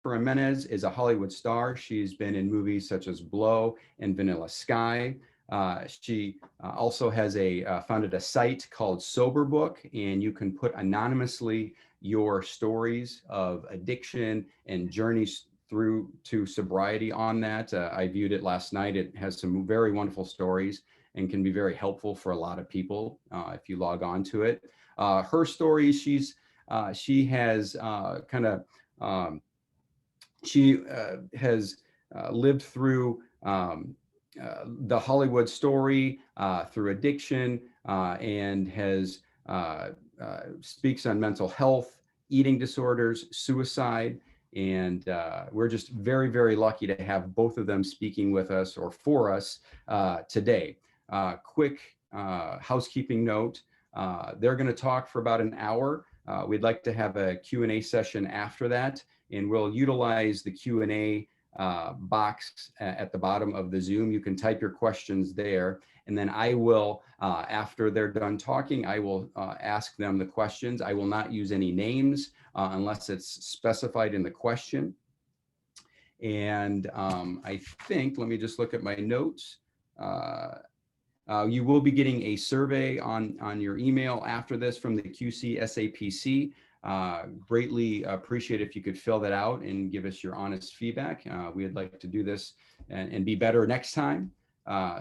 Gimenez is a Hollywood star. She's been in movies such as Blow and Vanilla Sky. She also has founded a site called Sober Book, and you can put anonymously your stories of addiction and journeys through to sobriety on that. I viewed it last night. It has some very wonderful stories and can be very helpful for a lot of people if you log on to it. Her stories, she has lived through the Hollywood story, through addiction, and has speaks on mental health, eating disorders, suicide. And we're just very, very lucky to have both of them speaking with us or for us today. Quick housekeeping note, they're going to talk for about an hour. We'd like to have a Q&A session after that, and we'll utilize the Q&A box at the bottom of the Zoom. You can type your questions there, and then I will, after they're done talking, I will ask them the questions. I will not use any names unless it's specified in the question. And I think, let me just look at my notes. You will be getting a survey on your email after this from the QC SAPC. Greatly appreciate if you could fill that out and give us your honest feedback. We'd like to do this and be better next time.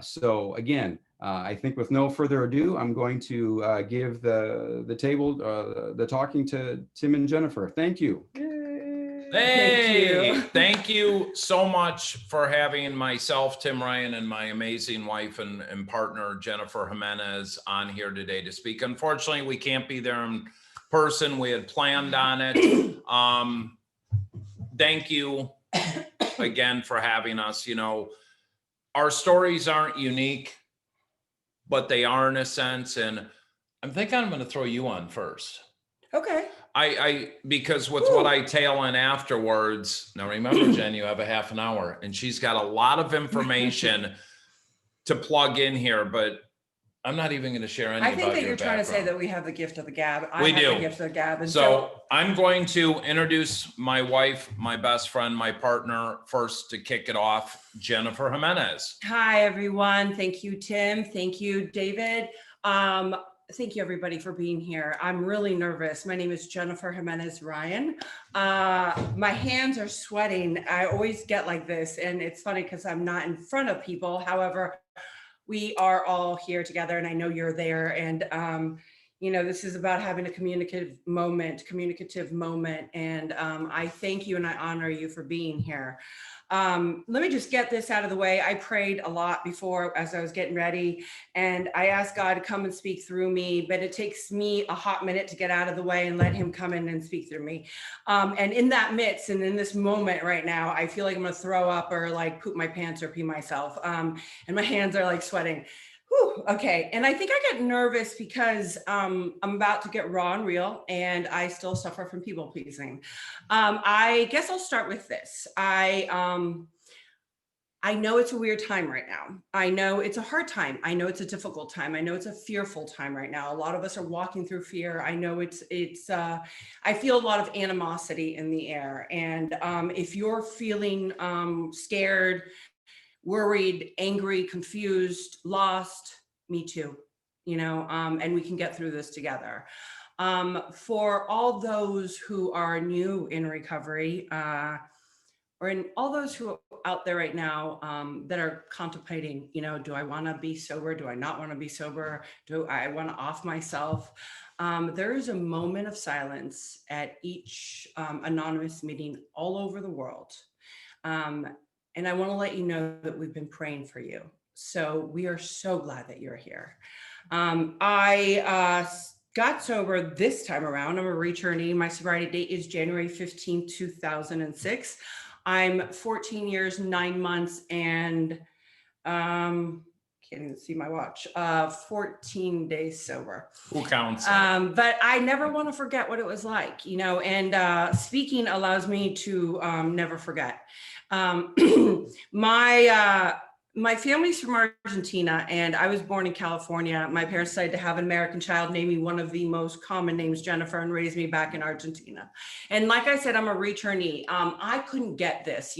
So again, I think with no further ado, I'm going to give the talking to Tim and Jennifer. Thank you. Hey, thank you so much for having myself, Tim Ryan, and my amazing wife and partner, Jennifer Gimenez, on here today to speak. Unfortunately, we can't be there in person. We had planned on it. Thank you again for having us. You know, our stories aren't unique, but they are in a sense. And I'm thinking I'm going to throw you on first. Okay. Because with what I tail in afterwards, now remember, Jen, you have a half an hour, and she's got a lot of information to plug in here, but I'm not even going to share any. I think that you're trying to say that we have the gift of the gab. We do. The gift of the gab. And so I'm going to introduce my wife, my best friend, my partner first to kick it off, Jennifer Gimenez. Hi, everyone. Thank you, Tim. Thank you, David. Thank you, everybody, for being here. I'm really nervous. My name is Jennifer Gimenez Ryan. My hands are sweating. I always get like this, and it's funny because I'm not in front of people. However, we are all here together, and I know you're there. And you know, this is about having a communicative moment, and I thank you and I honor you for being here. Let me just get this out of the way. I prayed a lot before as I was getting ready, and I asked God to come and speak through me, but it takes me a hot minute to get out of the way and let him come in and speak through me. And in that midst and in this moment right now, I feel like I'm gonna throw up or like poop my pants or pee myself. And my hands are like sweating. Whew, okay, and I think I get nervous because I'm about to get raw and real, and I still suffer from people pleasing. I guess I'll start with this. I know it's a weird time right now. I know it's a hard time. I know it's a difficult time. I know it's a fearful time right now. A lot of us are walking through fear. I know I feel a lot of animosity in the air. And if you're feeling scared, worried, angry, confused, lost, me too, you know, and we can get through this together. For all those who are new in recovery, or in all those who are out there right now that are contemplating, you know, do I want to be sober? Do I not want to be sober? Do I want to off myself? There is a moment of silence at each anonymous meeting all over the world. And I want to let you know that we've been praying for you. So we are so glad that you're here. I got sober this time around. I'm a returnee. My sobriety date is January 15, 2006. I'm 14 years, 9 months, and can't even see my watch, 14 days sober. Who counts? But I never want to forget what it was like, you know, and speaking allows me to never forget. My My family's from Argentina, and I was born in California. My parents decided to have an American child name me one of the most common names, Jennifer, and raise me back in Argentina. And like I said, I'm a returnee. I couldn't get this,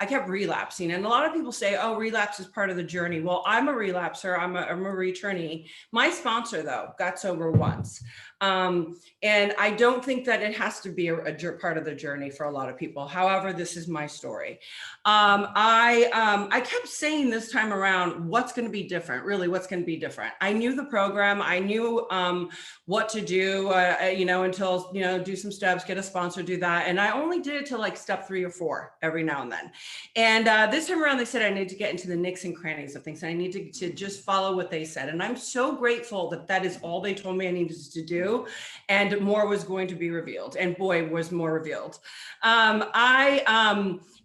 I kept relapsing. And a lot of people say, oh, relapse is part of the journey. Well, I'm a relapser. I'm a returnee. My sponsor, though, got sober once. And I don't think that it has to be a part of the journey for a lot of people. However, this is my story. I kept saying this time around, what's going to be different? Really, what's going to be different? I knew the program. I knew what to do, until, do some steps, get a sponsor, do that. And I only did it to like step 3 or 4 every now and then. And this time around, they said I need to get into the nicks and crannies of things. And I need to just follow what they said. And I'm so grateful that that is all they told me I needed to do. And more was going to be revealed. And boy, was more revealed.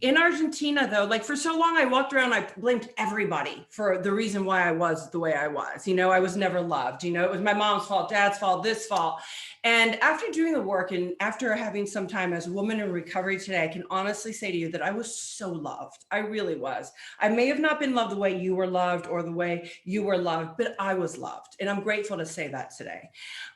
In Argentina, though, like for so long, I walked around, I blamed everybody for the reason why I was the way I was. I was never loved. It was my mom's fault, dad's fault, this fault. And after doing the work and after having some time as a woman in recovery today, I can honestly say to you that I was so loved. I really was. I may have not been loved the way you were loved or the way you were loved, but I was loved. And I'm grateful to say that today.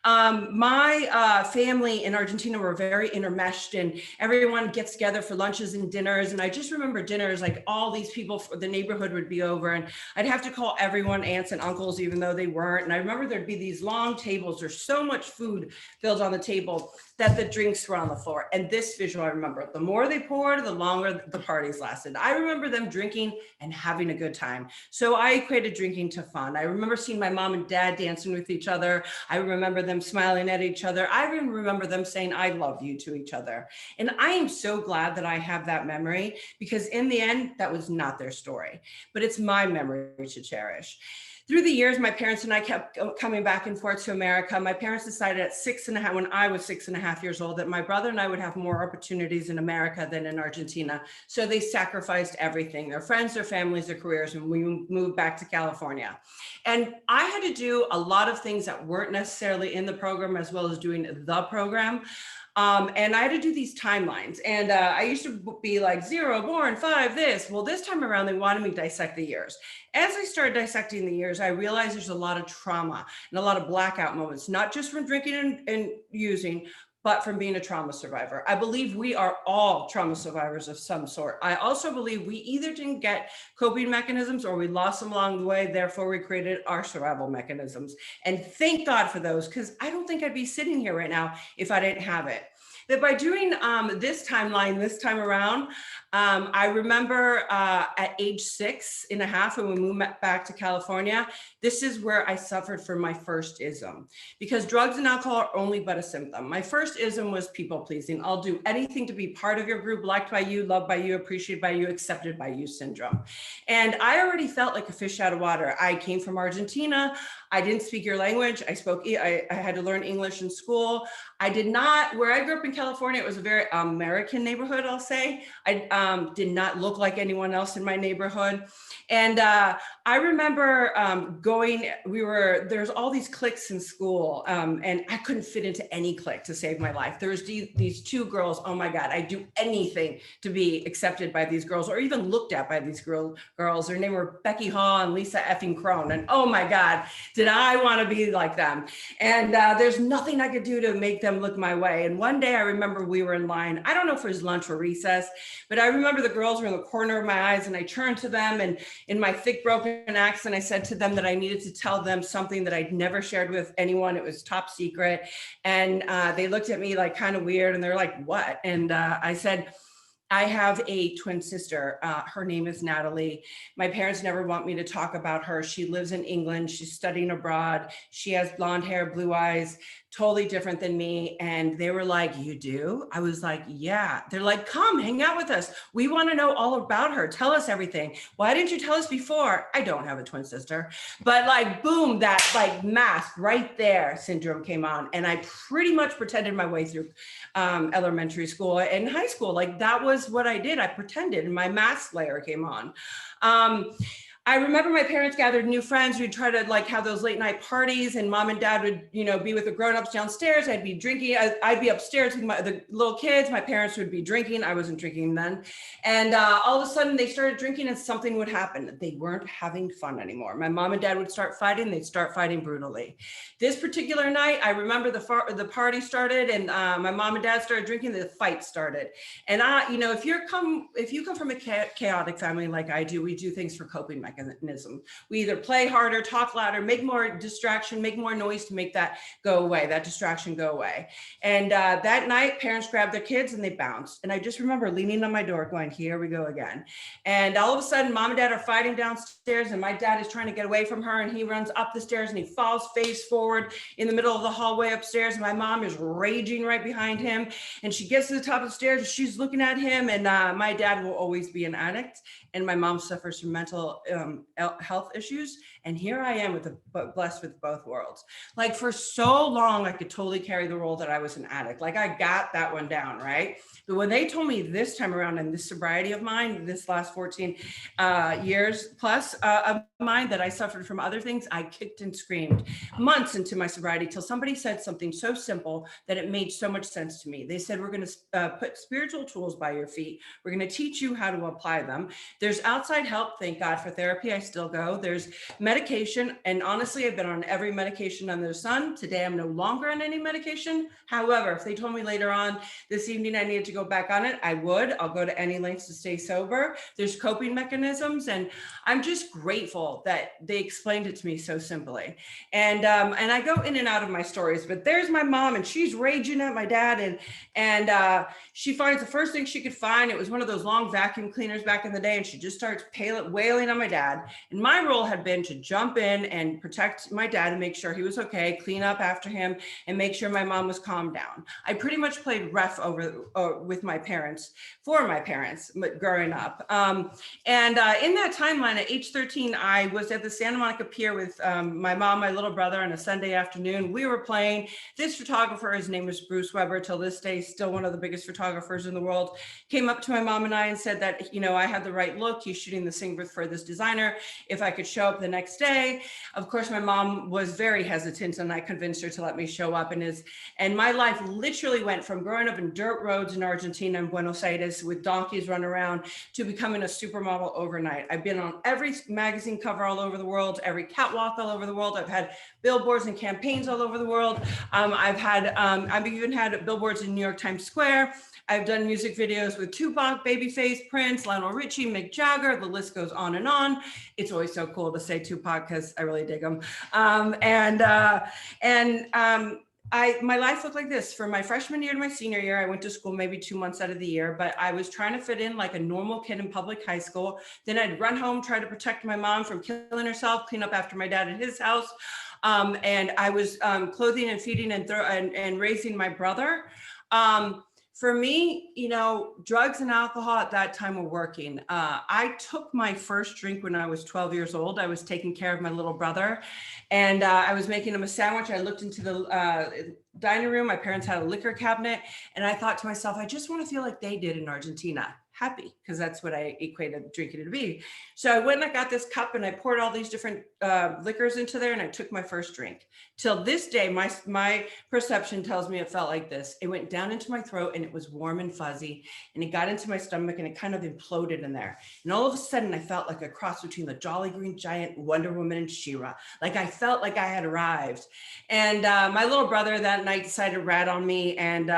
My family in Argentina were very intermeshed, and everyone gets together for lunches and dinners. And I just remember dinners, like all these people from the neighborhood would be over, and I'd have to call everyone aunts and uncles, even though they weren't. And I remember there'd be these long tables. There's so much food filled on the table that the drinks were on the floor. And this visual, I remember, the more they poured, the longer the parties lasted. I remember them drinking and having a good time. So I equated drinking to fun. I remember seeing my mom and dad dancing with each other. I remember them smiling at each other. I even remember them saying, I love you to each other. And I am so glad that I have that memory, because in the end, that was not their story, but it's my memory to cherish. Through the years, my parents and I kept coming back and forth to America. My parents decided at when I was 6.5 years old, that my brother and I would have more opportunities in America than in Argentina. So they sacrificed everything, their friends, their families, their careers, and we moved back to California. And I had to do a lot of things that weren't necessarily in the program, as well as doing the program. And I had to do these timelines. And I used to be like 0, born, 5, this. Well, this time around, they wanted me to dissect the years. As I started dissecting the years, I realized there's a lot of trauma and a lot of blackout moments, not just from drinking and using, but from being a trauma survivor. I believe we are all trauma survivors of some sort. I also believe we either didn't get coping mechanisms or we lost them along the way. Therefore, we created our survival mechanisms. And thank God for those, because I don't think I'd be sitting here right now if I didn't have it. That by doing this timeline this time around, I remember at age 6.5, when we moved back to California, this is where I suffered from my first ism, because drugs and alcohol are only but a symptom. My first ism was people pleasing. I'll do anything to be part of your group, liked by you, loved by you, appreciated by you, accepted by you syndrome. And I already felt like a fish out of water. I came from Argentina. I didn't speak your language. I had to learn English in school. I did not, where I grew up in California, it was a very American neighborhood, I'll say. I did not look like anyone else in my neighborhood. And I remember there's all these cliques in school, and I couldn't fit into any clique to save my life. There was these 2 girls, oh my God, I'd do anything to be accepted by these girls or even looked at by these girls. Their name were Becky Hall and Lisa effing Crone. And oh my God, did I want to be like them? And there's nothing I could do to make them look my way. And one day I remember we were in line. I don't know if it was lunch or recess, but I remember the girls were in the corner of my eyes, and I turned to them, and in my thick broken accent, I said to them that I needed to tell them something that I'd never shared with anyone. It was top secret. And they looked at me like kind of weird, and they're like, what? And I said, I have a twin sister. Her name is Natalie. My parents never want me to talk about her. She lives in England. She's studying abroad. She has blonde hair, blue eyes, totally different than me. And they were like, you do? I was like, yeah. They're like, come hang out with us. We want to know all about her. Tell us everything. Why didn't you tell us before? I don't have a twin sister, but like, boom, that like mask right there syndrome came on. And I pretty much pretended my way through elementary school and high school. Like that was what I did. I pretended, and my mask layer came on. I remember my parents gathered new friends. We'd try to like have those late night parties, and mom and dad would, be with the grown-ups downstairs. I'd be drinking. I'd be upstairs with the little kids. My parents would be drinking. I wasn't drinking then. And all of a sudden they started drinking and something would happen. They weren't having fun anymore. My mom and dad would start fighting. They'd start fighting brutally. This particular night, I remember the party started and my mom and dad started drinking, the fight started. And if you come from a chaotic family like I do, we do things for coping mechanisms. We either play harder, talk louder, make more distraction, make more noise to make that go away, that distraction go away. And that night, parents grabbed their kids and they bounced. And I just remember leaning on my door going, here we go again. And all of a sudden, mom and dad are fighting downstairs and my dad is trying to get away from her and he runs up the stairs and he falls face forward in the middle of the hallway upstairs. And my mom is raging right behind him. And she gets to the top of the stairs and she's looking at him. And my dad will always be an addict. And my mom suffers from mental health issues. And here I am blessed with both worlds. Like for so long, I could totally carry the role that I was an addict. Like I got that one down, right? But when they told me this time around in this sobriety of mine, this last 14 years plus of mine that I suffered from other things, I kicked and screamed months into my sobriety till somebody said something so simple that it made so much sense to me. They said, we're going to put spiritual tools by your feet. We're going to teach you how to apply them. There's outside help. Thank God for therapy. I still go. There's medication. And honestly, I've been on every medication under the sun. Today, I'm no longer on any medication. However, if they told me later on this evening I needed to go back on it, I would. I'll go to any lengths to stay sober. There's coping mechanisms. And I'm just grateful that they explained it to me so simply. And I go in and out of my stories, but there's my mom and she's raging at my dad. And she finds the first thing she could find. It was one of those long vacuum cleaners back in the day. And she just starts wailing on my dad. And my role had been to jump in and protect my dad and make sure he was okay, clean up after him, and make sure my mom was calmed down. I pretty much played ref with my parents, for my parents growing up. And in that timeline at age 13, I was at the Santa Monica Pier with my mom, my little brother on a Sunday afternoon. We were playing. This photographer, his name was Bruce Weber, till this day, still one of the biggest photographers in the world, came up to my mom and I and said that, I had the right look. He's shooting the sing for this designer. If I could show up the next day. Of course, my mom was very hesitant and I convinced her to let me show up. And my life literally went from growing up in dirt roads in Argentina and Buenos Aires with donkeys run around to becoming a supermodel overnight. I've been on every magazine cover all over the world, every catwalk all over the world. I've had billboards and campaigns all over the world. I've even had billboards in New York Times Square. I've done music videos with Tupac, Babyface, Prince, Lionel Richie, Mick Jagger. The list goes on and on. It's always so cool to say Tupac because I really dig him. My life looked like this. From my freshman year to my senior year, I went to school maybe 2 months out of the year, but I was trying to fit in like a normal kid in public high school. Then I'd run home, try to protect my mom from killing herself, clean up after my dad at his house. And I was clothing and feeding and raising my brother. For me, drugs and alcohol at that time were working. I took my first drink when I was 12 years old. I was taking care of my little brother and I was making him a sandwich. I looked into the dining room. My parents had a liquor cabinet and I thought to myself, I just want to feel like they did in Argentina. Happy, because that's what I equated drinking to be. So I went and I got this cup and I poured all these different liquors into there and I took my first drink. Till this day, my perception tells me it felt like this. It went down into my throat and it was warm and fuzzy and it got into my stomach and it kind of imploded in there. And all of a sudden I felt like a cross between the Jolly Green Giant, Wonder Woman, and She-Ra. Like I felt like I had arrived. And my little brother that night decided to rat on me and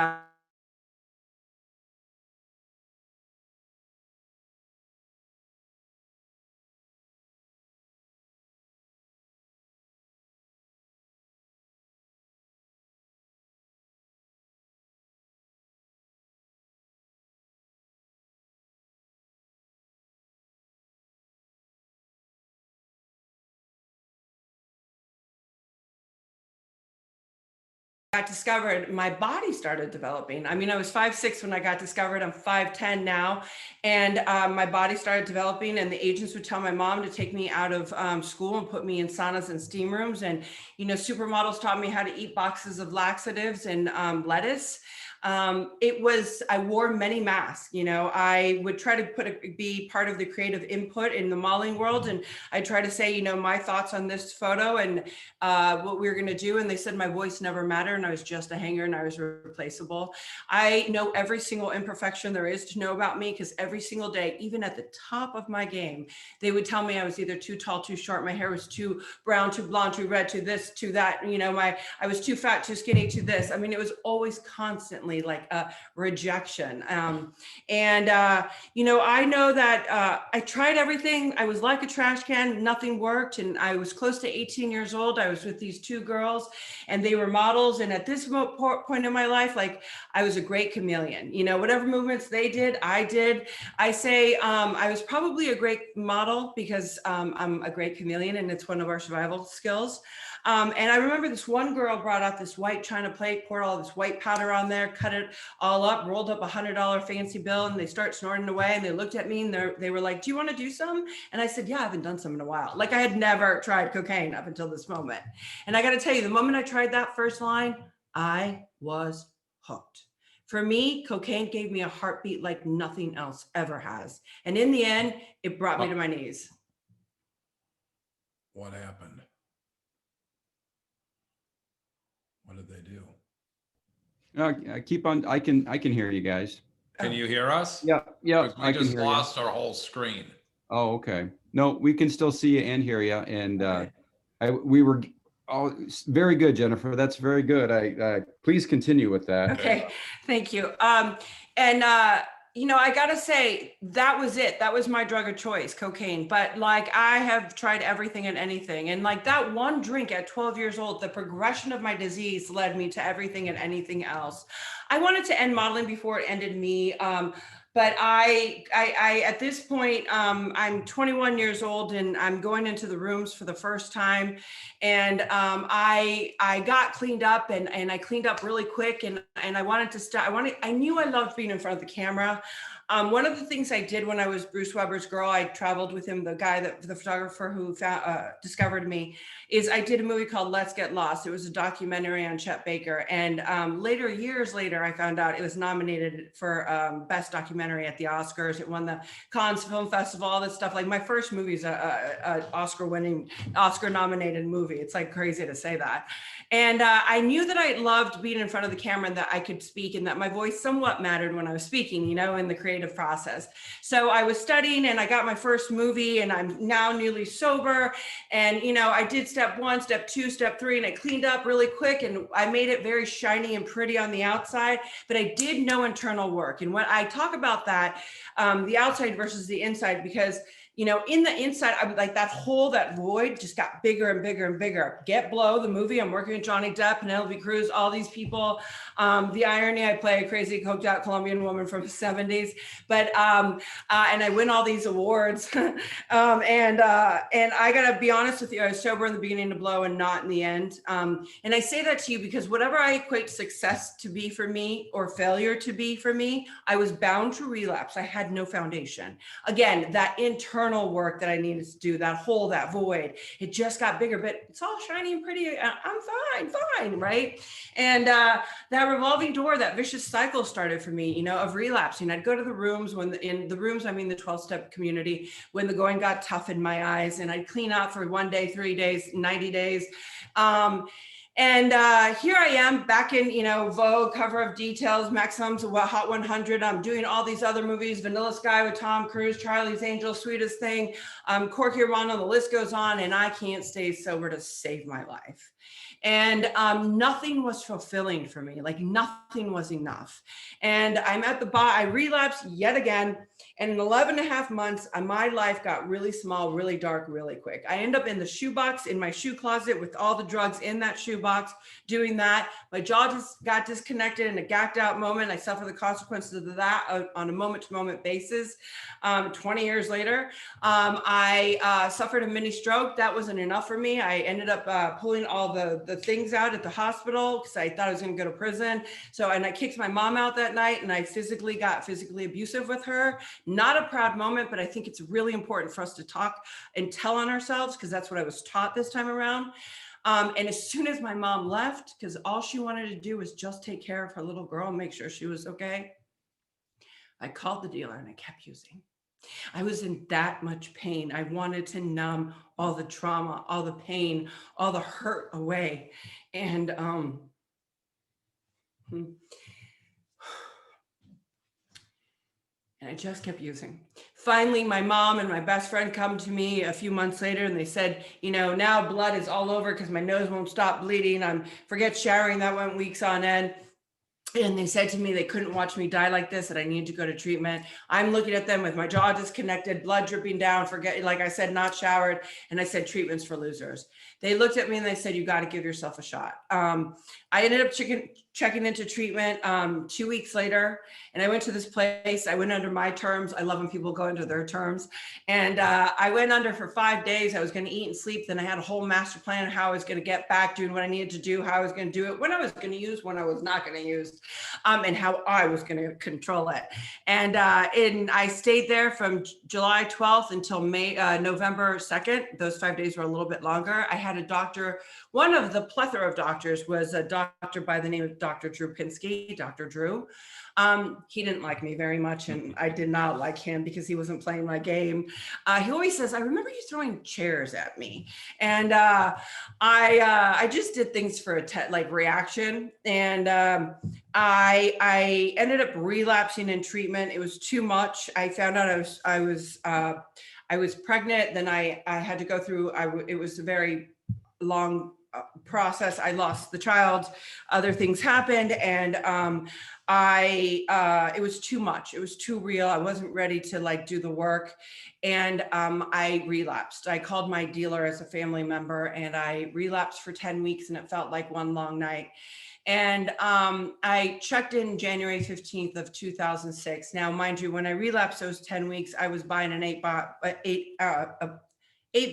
got discovered, my body started developing. I mean, I was 5'6" when I got discovered. I'm 5'10" now. And my body started developing and the agents would tell my mom to take me out of school and put me in saunas and steam rooms. And, supermodels taught me how to eat boxes of laxatives and lettuce. I wore many masks. I would try to be part of the creative input in the modeling world. And I try to say, my thoughts on this photo and what we were going to do. And they said my voice never mattered and I was just a hanger and I was replaceable. I know every single imperfection there is to know about me, because every single day, even at the top of my game, they would tell me I was either too tall, too short, my hair was too brown, too blonde, too red, too this, too that, I was too fat, too skinny, too this. I mean, it was always constantly like a rejection. I know that I tried everything. I was like a trash can, nothing worked. And I was close to 18 years old. I was with these two girls and they were models. And at this point in my life, like I was a great chameleon, whatever movements they did, I did. I say I was probably a great model because I'm a great chameleon and it's one of our survival skills. And I remember this one girl brought out this white china plate, poured all this white powder on there, cut it all up, rolled up $100 fancy bill, and they start snorting away. And they looked at me and they were like, "Do you want to do some?" And I said, "Yeah, I haven't done some in a while." Like I had never tried cocaine up until this moment. And I got to tell you, the moment I tried that first line, I was hooked. For me, cocaine gave me a heartbeat like nothing else ever has. And in the end, it brought me to my knees. What happened? What did they do? Keep on. I can hear you guys. Can you hear us? Yeah. We I can just hear lost our whole screen. Oh, okay. No, we can still see you and hear you. And Okay. we were all very good, Jennifer. That's very good. Please continue with that. Okay, thank you. I gotta say, that was it. That was my drug of choice, cocaine. But like, I have tried everything and anything. And like that one drink at 12 years old, the progression of my disease led me to everything and anything else. I wanted to end modeling before it ended me. But I at this point, I'm 21 years old and I'm going into the rooms for the first time. And I got cleaned up and I cleaned up really quick and I wanted to start. I knew I loved being in front of the camera. One of the things I did when I was Bruce Weber's girl, I traveled with him, the photographer who discovered me, is I did a movie called Let's Get Lost. It was a documentary on Chet Baker. And years later, I found out it was nominated for Best Documentary at the Oscars. It won the Cannes Film Festival, all this stuff. Like my first movie is a Oscar nominated movie. It's like crazy to say that. And I knew that I loved being in front of the camera and that I could speak and that my voice somewhat mattered when I was speaking, in the creative process. So I was studying and I got my first movie and I'm now newly sober. And, I did step 1, step 2, step 3, and I cleaned up really quick and I made it very shiny and pretty on the outside, but I did no internal work. And when I talk about that, the outside versus the inside, because in the inside, I'm like that void just got bigger and bigger and bigger. Get Blow, the movie, I'm working with Johnny Depp, Penelope Cruz, all these people. The irony, I play a crazy coked out Colombian woman from the 70s, but and I win all these awards. And I gotta be honest with you, I was sober in the beginning of Blow and not in the end. And I say that to you because whatever I equate success to be for me or failure to be for me, I was bound to relapse. I had no foundation. Again, that internal work that I needed to do, that hole, that void, it just got bigger, but it's all shiny and pretty. I'm fine, right? And that revolving door, that vicious cycle started for me, of relapsing. I'd go to the rooms in the rooms, I mean the 12-step community, when the going got tough in my eyes, and I'd clean out for 1 day, 3 days, 90 days. And here I am back in, Vogue, cover of Details, Maxim's Hot 100. I'm doing all these other movies, Vanilla Sky with Tom Cruise, Charlie's Angels, Sweetest Thing, Corky Romano, the list goes on, and I can't stay sober to save my life. And nothing was fulfilling for me, like nothing was enough. And I'm at the I relapsed yet again. And in 11 and a half months, my life got really small, really dark, really quick. I end up in the shoebox in my shoe closet with all the drugs in that shoebox, doing that. My jaw just got disconnected in a gacked out moment. I suffer the consequences of that on a moment to moment basis. 20 years later, I suffered a mini stroke. That wasn't enough for me. I ended up pulling all the things out at the hospital because I thought I was going to go to prison. And I kicked my mom out that night and I got physically abusive with her. Not a proud moment, but I think it's really important for us to talk and tell on ourselves because that's what I was taught this time around. And as soon as my mom left, because all she wanted to do was just take care of her little girl and make sure she was okay, I called the dealer and I kept using. I was in that much pain. I wanted to numb all the trauma, all the pain, all the hurt away. And I just kept using. Finally, my mom and my best friend come to me a few months later and they said, you know, now blood is all over because my nose won't stop bleeding. Forget showering. That went weeks on end. And they said to me they couldn't watch me die like this, that I needed to go to treatment. I'm looking at them with my jaw disconnected, blood dripping down, like I said, not showered. And I said, treatment's for losers. They looked at me and they said, you got to give yourself a shot. I ended up checking into treatment 2 weeks later. And I went to this place. I went under my terms. I love when people go under their terms. And I went under for 5 days. I was going to eat and sleep. Then I had a whole master plan of how I was going to get back, doing what I needed to do, how I was going to do it, when I was going to use, when I was not going to use. And how I was going to control it. And I stayed there from July 12th until November 2nd. Those 5 days were a little bit longer. I had a doctor. One of the plethora of doctors was a doctor by the name of Dr. Drew Pinsky, Dr. Drew. He didn't like me very much, and I did not like him because he wasn't playing my game. He always says, I remember you throwing chairs at me. And I just did things for a reaction. And I ended up relapsing in treatment. It was too much. I found out I was pregnant. Then I had to go through, it was a very long process. I lost the child, other things happened, and it was too much. It was too real. I wasn't ready to do the work. And I relapsed. I called my dealer as a family member and I relapsed for 10 weeks and it felt like one long night. And I checked in January 15th of 2006. Now, mind you, when I relapsed those 10 weeks, I was buying an eight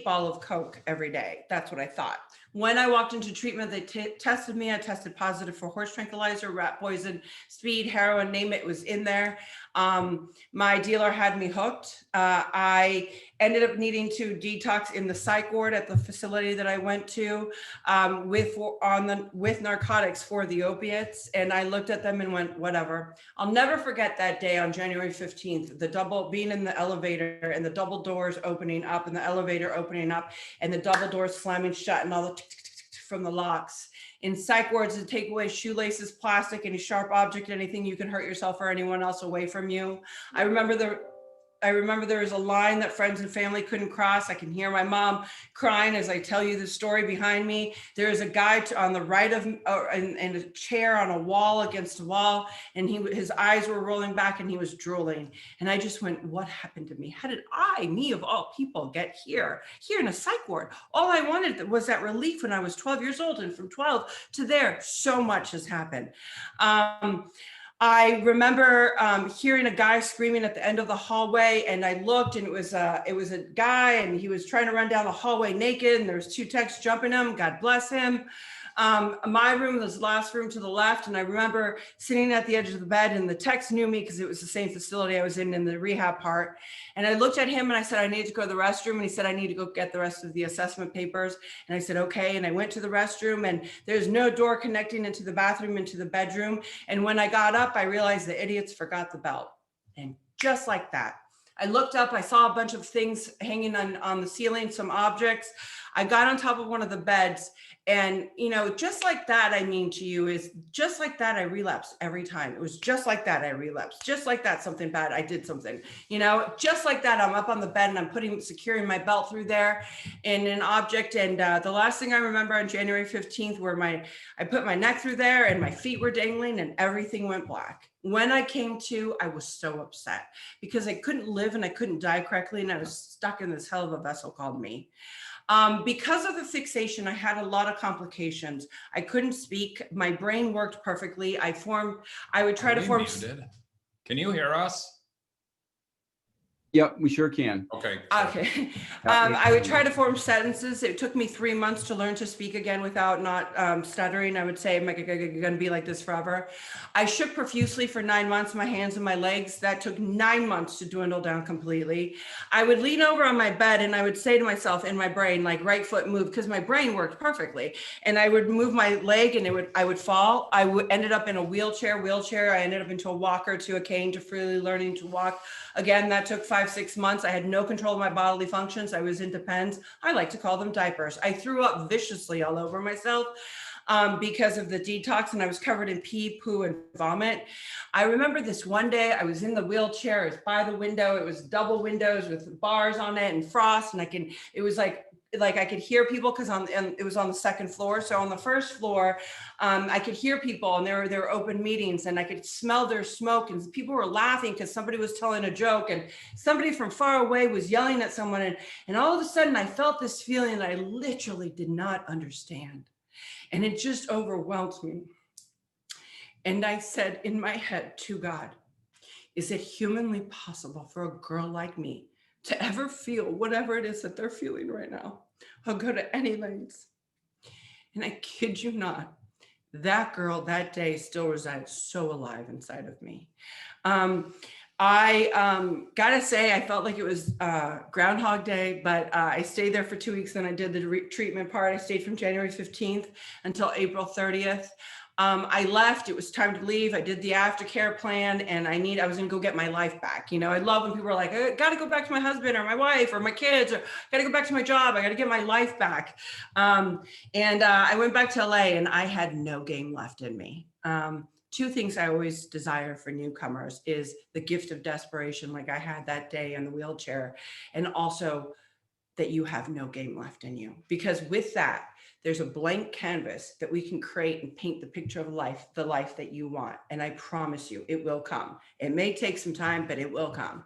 ball of Coke every day. That's what I thought. When I walked into treatment, they tested me. I tested positive for horse tranquilizer, rat poison, speed, heroin, name it, was in there. My dealer had me hooked. I ended up needing to detox in the psych ward at the facility that I went to with narcotics for the opiates. And I looked at them and went, whatever. I'll never forget that day on January 15th, being in the elevator and the double doors opening up and the elevator opening up and the double doors slamming shut and all the from the locks. In psych wards, to take away shoelaces, plastic, any sharp object, anything you can hurt yourself or anyone else away from you. I remember there was a line that friends and family couldn't cross. I can hear my mom crying as I tell you the story behind me. There is a guy on the right of and a chair on a wall against a wall, and his eyes were rolling back and he was drooling. And I just went, what happened to me? How did me of all people, get here in a psych ward? All I wanted was that relief when I was 12 years old, and from 12 to there, so much has happened. I remember hearing a guy screaming at the end of the hallway, and I looked, and it was a guy, and he was trying to run down the hallway naked, and there was 2 techs jumping him. God bless him. My room was the last room to the left, and I remember sitting at the edge of the bed, and the techs knew me because it was the same facility I was in the rehab part. And I looked at him and I said, I need to go to the restroom. And he said, I need to go get the rest of the assessment papers. And I said, okay. And I went to the restroom, and there's no door connecting into the bathroom, into the bedroom. And when I got up, I realized the idiots forgot the belt. And just like that, I looked up, I saw a bunch of things hanging on the ceiling, some objects. I got on top of one of the beds, and, just like that, I mean to you, is just like that, I relapsed every time. It was just like that, I relapsed. Just like that, something bad, I did something, just like that, I'm up on the bed and I'm securing my belt through there in an object. And the last thing I remember on January 15th, where I put my neck through there and my feet were dangling and everything went black. When I came to, I was so upset because I couldn't live and I couldn't die correctly. And I was stuck in this hell of a vessel called me. Because of the fixation, I had a lot of complications. I couldn't speak. My brain worked perfectly. I would try to form. Muted? Can you hear us? Yep, we sure can. Okay. Okay. I would try to form sentences. It took me 3 months to learn to speak again without not stuttering. I would say, am I going to be like this forever? I shook profusely for 9 months, my hands and my legs. That took 9 months to dwindle down completely. I would lean over on my bed and I would say to myself in my brain, like right foot move, because my brain worked perfectly. And I would move my leg and I would fall. Ended up in a wheelchair. I ended up into a walker, to a cane, to freely learning to walk. Again, that took 5-6 months. I had no control of my bodily functions. I was in depends. I like to call them diapers. I threw up viciously all over myself because of the detox, and I was covered in pee, poo, and vomit. I remember this one day I was in the wheelchair. It was by the window. It was double windows with bars on it and frost, and it was like I could hear people because it was on the second floor. So on the first floor, I could hear people, and there were open meetings, and I could smell their smoke, and people were laughing because somebody was telling a joke, and somebody from far away was yelling at someone. And all of a sudden I felt this feeling that I literally did not understand. And it just overwhelmed me. And I said in my head to God, is it humanly possible for a girl like me to ever feel whatever it is that they're feeling right now? I'll go to any lengths. And I kid you not, that girl that day still resides so alive inside of me. I gotta say, I felt like it was Groundhog Day, but I stayed there for 2 weeks. Then I did the treatment part. I stayed from January 15th until April 30th. I left. It was time to leave. I did the aftercare plan, and I was gonna go get my life back. You know, I love when people are like, I gotta go back to my husband or my wife or my kids, or gotta go back to my job. I gotta get my life back. I went back to LA, and I had no game left in me. Two things I always desire for newcomers is the gift of desperation, like I had that day in the wheelchair, and also that you have no game left in you. Because with that, there's a blank canvas that we can create and paint the picture of life, the life that you want. And I promise you, it will come. It may take some time, but it will come.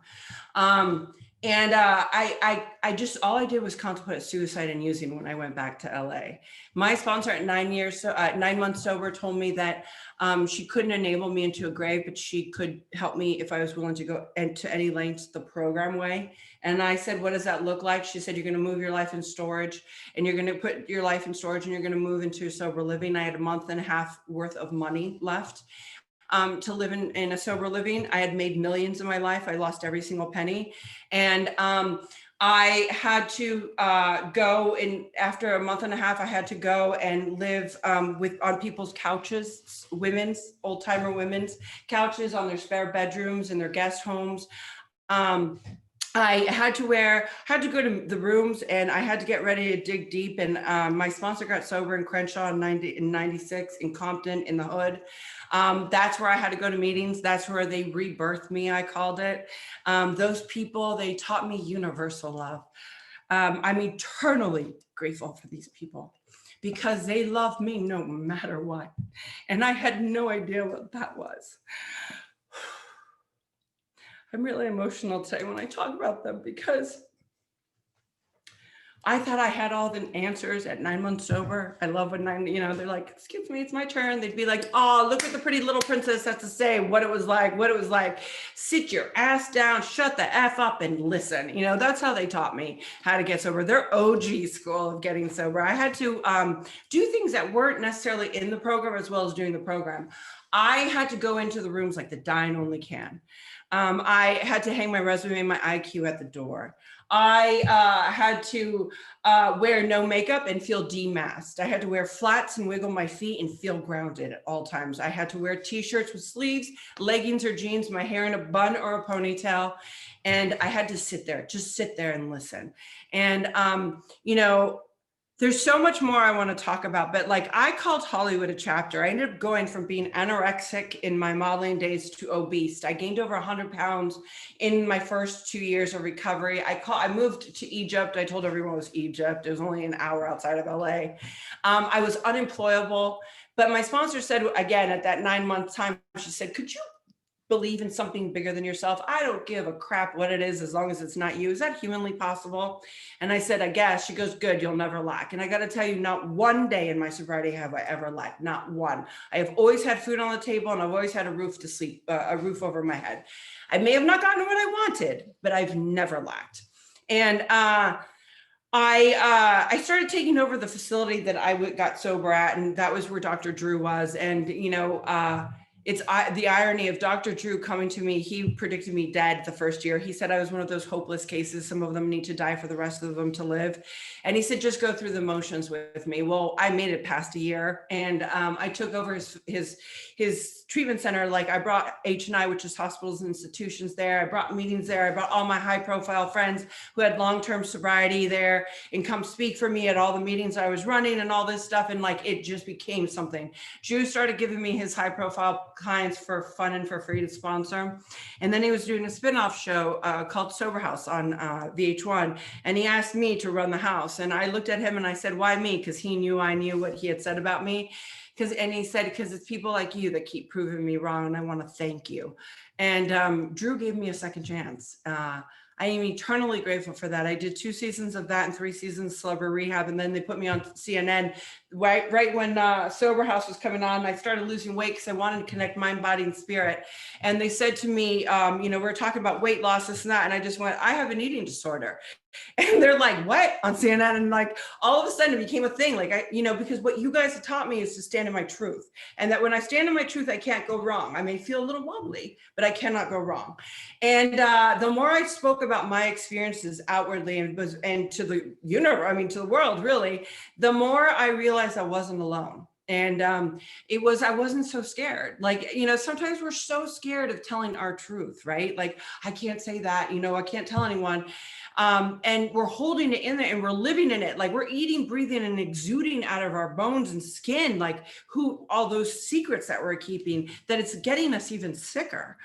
I just, all I did was contemplate suicide and using when I went back to LA. My sponsor at 9 months sober told me that she couldn't enable me into a grave, but she could help me if I was willing to go into any lengths the program way. And I said, what does that look like? She said, you're going to move your life in storage, and you're going to put your life in storage, and you're going to move into sober living. I had a month and a half worth of money left to live in a sober living. I had made millions in my life. I lost every single penny. And I had to go, and after a month and a half, I had to go and live on people's couches, old timer women's couches on their spare bedrooms in their guest homes. I had to go to the rooms, and I had to get ready to dig deep. And my sponsor got sober in Crenshaw in 96, in Compton, in the hood. That's where I had to go to meetings. That's where they rebirthed me, I called it. Those people, they taught me universal love. I'm eternally grateful for these people because they love me no matter what. And I had no idea what that was. I'm really emotional today when I talk about them because I thought I had all the answers at 9 months sober. I love when they're like, excuse me, it's my turn. They'd be like, oh, look what the pretty little princess has to say, what it was like. Sit your ass down, shut the F up and listen. That's how they taught me how to get sober. Their OG school of getting sober. I had to do things that weren't necessarily in the program as well as doing the program. I had to go into the rooms like the dying only can. I had to hang my resume and my IQ at the door. I had to wear no makeup and feel demasked. I had to wear flats and wiggle my feet and feel grounded at all times. I had to wear t-shirts with sleeves, leggings or jeans, my hair in a bun or a ponytail. And I had to just sit there and listen. And, there's so much more I want to talk about, but I called Hollywood a chapter. I ended up going from being anorexic in my modeling days to obese. I gained over 100 pounds in my first 2 years of recovery. I moved to Egypt. I told everyone it was Egypt. It was only an hour outside of LA. I was unemployable, but my sponsor said, again, at that 9 month time, she said, could you believe in something bigger than yourself? I don't give a crap what it is as long as it's not you. Is that humanly possible? And I said, I guess. She goes, good, you'll never lack. And I got to tell you, not one day in my sobriety have I ever lacked, not one. I have always had food on the table, and I've always had a roof to sleep, a roof over my head. I may have not gotten what I wanted, but I've never lacked. And I started taking over the facility that I got sober at, and that was where Dr. Drew was. And, you know, it's the irony of Dr. Drew coming to me. He predicted me dead the first year. He said I was one of those hopeless cases. Some of them need to die for the rest of them to live. And he said, just go through the motions with me. Well, I made it past a year, and I took over his treatment center. Like, I brought H&I, which is hospitals and institutions, there. I brought meetings there. I brought all my high profile friends who had long-term sobriety there and come speak for me at all the meetings I was running and all this stuff. And like, it just became something. Drew started giving me his high profile clients for fun and for free to sponsor. And then he was doing a spinoff show called Sober House on VH1. And he asked me to run the house. And I looked at him and I said, why me? Because he knew I knew what he had said about me. And he said, because it's people like you that keep proving me wrong, and I want to thank you. And Drew gave me a second chance. I am eternally grateful for that. I did 2 seasons of that and 3 seasons of Celebrity Rehab. And then they put me on CNN right when Sober House was coming on. I started losing weight because I wanted to connect mind, body, and spirit. And they said to me, you know, we're talking about weight loss, this and that. And I just went, I have an eating disorder. And they're like, what? On CNN? And like, all of a sudden it became a thing. Like, you know, because what you guys have taught me is to stand in my truth. And that when I stand in my truth, I can't go wrong. I may feel a little wobbly, but I cannot go wrong. And the more I spoke about my experiences outwardly and to the universe, I mean, to the world, really, the more I realized I wasn't alone. And I wasn't so scared. Like, you know, sometimes we're so scared of telling our truth, right? Like, I can't say that, you know, I can't tell anyone. And we're holding it in there and we're living in it. Like, we're eating, breathing, and exuding out of our bones and skin, like all those secrets that we're keeping, that it's getting us even sicker.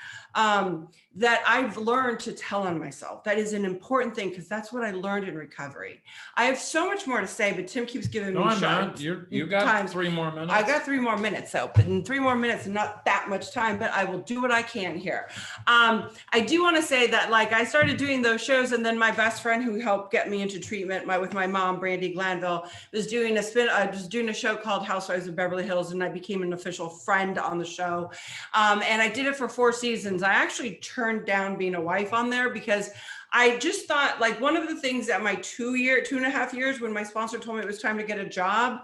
That I've learned to tell on myself. That is an important thing, because that's what I learned in recovery. I have so much more to say, but Tim keeps giving me shots. You got 3 more minutes. I got 3 more minutes, though, but in 3 more minutes, not that much time, but I will do what I can here. I do want to say that, like, I started doing those shows, and then my best friend who helped get me into treatment, with my mom, Brandy Glanville, was doing a show called Housewives of Beverly Hills, and I became an official friend on the show. And I did it for 4 seasons. I actually turned down being a wife on there because I just thought, like, one of the things that my 2.5 years, when my sponsor told me it was time to get a job,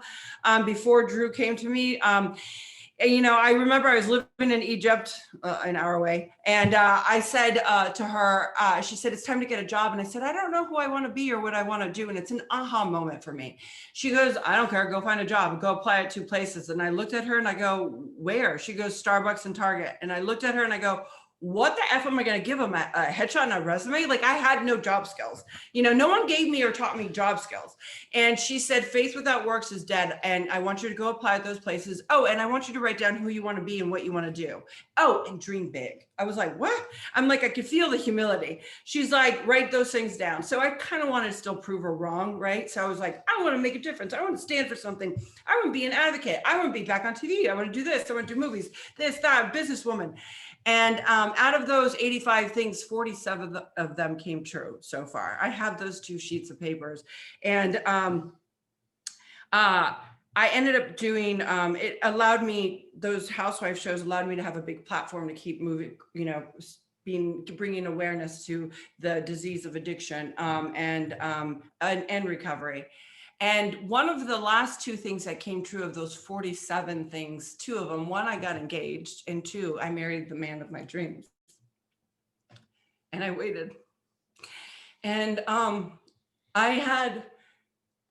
before Drew came to me, you know, I remember I was living in Egypt, an hour away. And I said to her, she said, it's time to get a job. And I said, I don't know who I want to be or what I want to do. And it's an aha moment for me. She goes, I don't care. Go find a job. Go apply at 2 places. And I looked at her and I go, where? She goes, Starbucks and Target. And I looked at her and I go, what the F am I going to give them? A headshot and a resume? Like, I had no job skills. You know, no one gave me or taught me job skills. And she said, faith without works is dead. And I want you to go apply at those places. Oh, and I want you to write down who you want to be and what you want to do. Oh, and dream big. I was like, what? I'm like, I could feel the humility. She's like, write those things down. So I kind of wanted to still prove her wrong, right? So I was like, I want to make a difference. I want to stand for something. I want to be an advocate. I want to be back on TV. I want to do this. I want to do movies, this, that, businesswoman. And out of those 85 things, 47 of them came true so far. I have those 2 sheets of papers. And I ended up doing, it allowed me, those housewife shows allowed me to have a big platform to keep moving, you know, bringing awareness to the disease of addiction and recovery. And one of the last 2 things that came true of those 47 things, 2 of them, 1, I got engaged, and 2, I married the man of my dreams. And I waited. And I had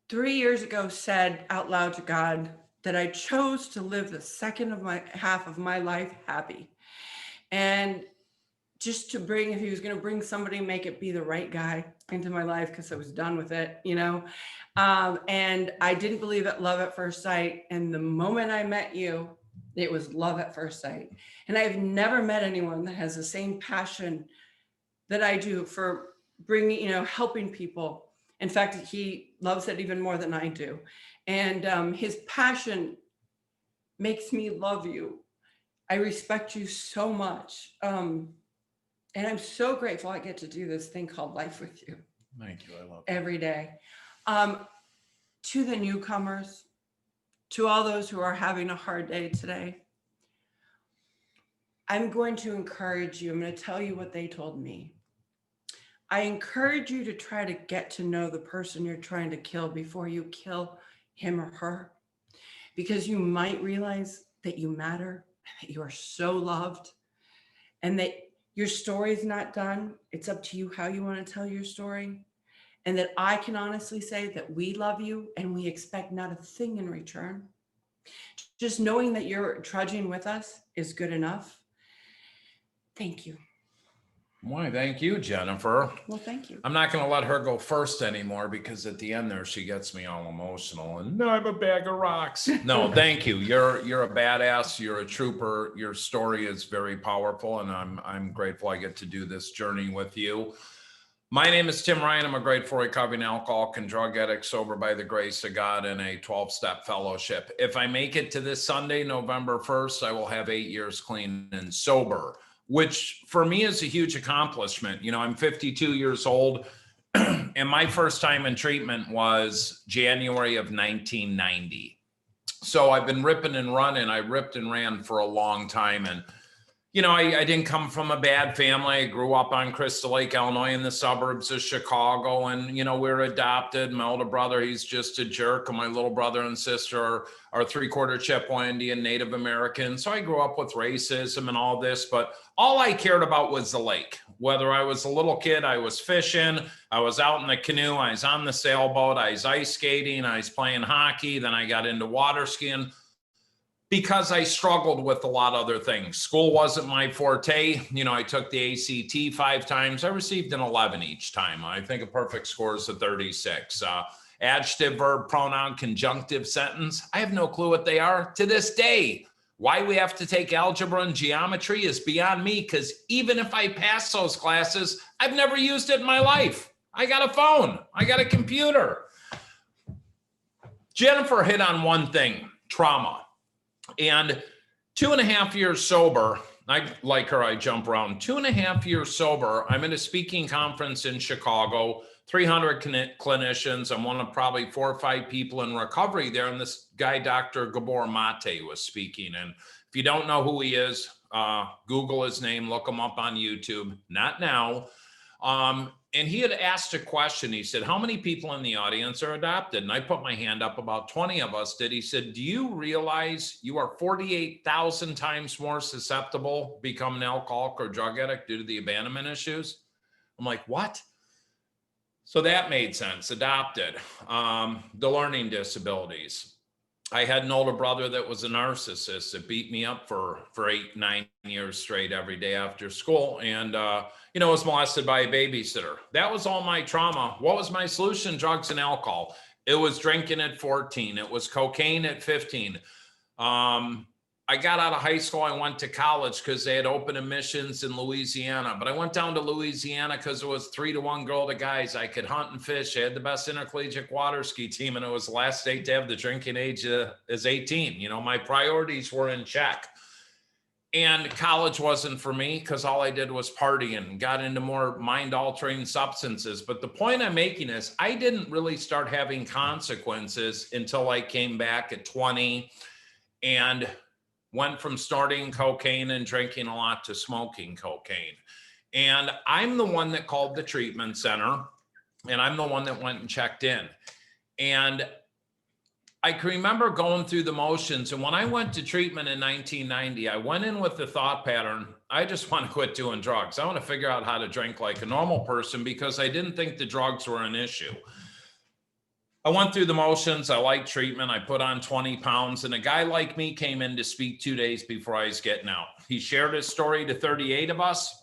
3 years ago said out loud to God that I chose to live the second half of my life happy. And just to bring, if he was going to bring somebody, make it be the right guy into my life, because I was done with it, you know. And I didn't believe it, love at first sight. And the moment I met you, it was love at first sight. And I've never met anyone that has the same passion that I do for bringing, you know, helping people. In fact, he loves it even more than I do. And his passion makes me love you. I respect you so much. And I'm so grateful I get to do this thing called life with you Thank you. I love it. every day. To the newcomers, to all those who are having a hard day today, I'm going to encourage you. I'm going to tell you what they told me. I encourage you to try to get to know the person you're trying to kill before you kill him or her, because you might realize that you matter, that you are so loved, and that your story is not done. It's up to you how you want to tell your story. And that I can honestly say that we love you and we expect not a thing in return. Just knowing that you're trudging with us is good enough. Thank you. Why, thank you, Jennifer. Well, thank you. I'm not going to let her go first anymore because at the end there, she gets me all emotional and I'm a bag of rocks. No, thank you. You're a badass. You're a trooper. Your story is very powerful, and I'm grateful I get to do this journey with you. My name is Tim Ryan. I'm a grateful recovering alcoholic and drug addict, sober by the grace of God, in a 12-step fellowship. If I make it to this Sunday, November 1st, I will have 8 years clean and sober, which for me is a huge accomplishment. You know, I'm 52 years old, and my first time in treatment was January of 1990. So I've been ripping and running. I ripped and ran for a long time. And you know, I didn't come from a bad family. I grew up on Crystal Lake, Illinois, in the suburbs of Chicago. And, you know, we're adopted. My older brother, he's just a jerk. And my little brother and sister are three-quarter Chippewa Indian, Native American. So I grew up with racism and all this. But all I cared about was the lake. Whether I was a little kid, I was fishing, I was out in the canoe, I was on the sailboat, I was ice skating, I was playing hockey. Then I got into water skiing, because I struggled with a lot of other things. School wasn't my forte. You know, I took the ACT 5 times. I received an 11 each time. I think a perfect score is a 36. Adjective, verb, pronoun, conjunctive, sentence. I have no clue what they are to this day. Why we have to take algebra and geometry is beyond me, because even if I pass those classes, I've never used it in my life. I got a phone. I got a computer. Jennifer hit on one thing, trauma. And 2.5 years sober, like her, I jump around. 2.5 years sober, I'm at a speaking conference in Chicago, 300 clinicians. I'm one of probably 4 or 5 people in recovery there. And this guy, Dr. Gabor Mate, was speaking. And if you don't know who he is, Google his name, look him up on YouTube. Not now. And he had asked a question. He said, how many people in the audience are adopted? And I put my hand up, about 20 of us did. He said, do you realize you are 48,000 times more susceptible to become an alcoholic or drug addict due to the abandonment issues? I'm like, what? So that made sense. Adopted. The learning disabilities. I had an older brother that was a narcissist that beat me up for 8-9 years straight every day after school. And, you know, was molested by a babysitter. That was all my trauma. What was my solution? Drugs and alcohol. It was drinking at 14. It was cocaine at 15. I got out of high school. I went to college because they had open admissions in Louisiana. But I went down to Louisiana because it was 3-to-1 girl to guys. I could hunt and fish. I had the best intercollegiate water ski team, and it was the last state to have the drinking age as 18. You know, my priorities were in check. And college wasn't for me because all I did was party and got into more mind-altering substances. But the point I'm making is I didn't really start having consequences until I came back at 20 and went from starting cocaine and drinking a lot to smoking cocaine. And I'm the one that called the treatment center, and I'm the one that went and checked in. And I can remember going through the motions. And when I went to treatment in 1990, I went in with the thought pattern, I just want to quit doing drugs. I want to figure out how to drink like a normal person, because I didn't think the drugs were an issue. I went through the motions. I liked treatment. I put on 20 pounds, and a guy like me came in to speak 2 days before I was getting out. He shared his story to 38 of us.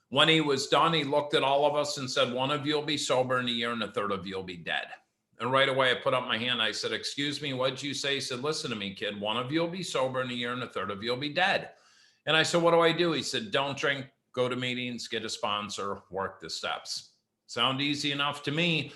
When he was done, he looked at all of us and said, one of you will be sober in a year and a third of you will be dead. And right away, I put up my hand. I said, excuse me, what'd you say? He said, listen to me, kid. One of you will be sober in a year and a third of you will be dead. And I said, what do I do? He said, don't drink, go to meetings, get a sponsor, work the steps. Sound easy enough to me.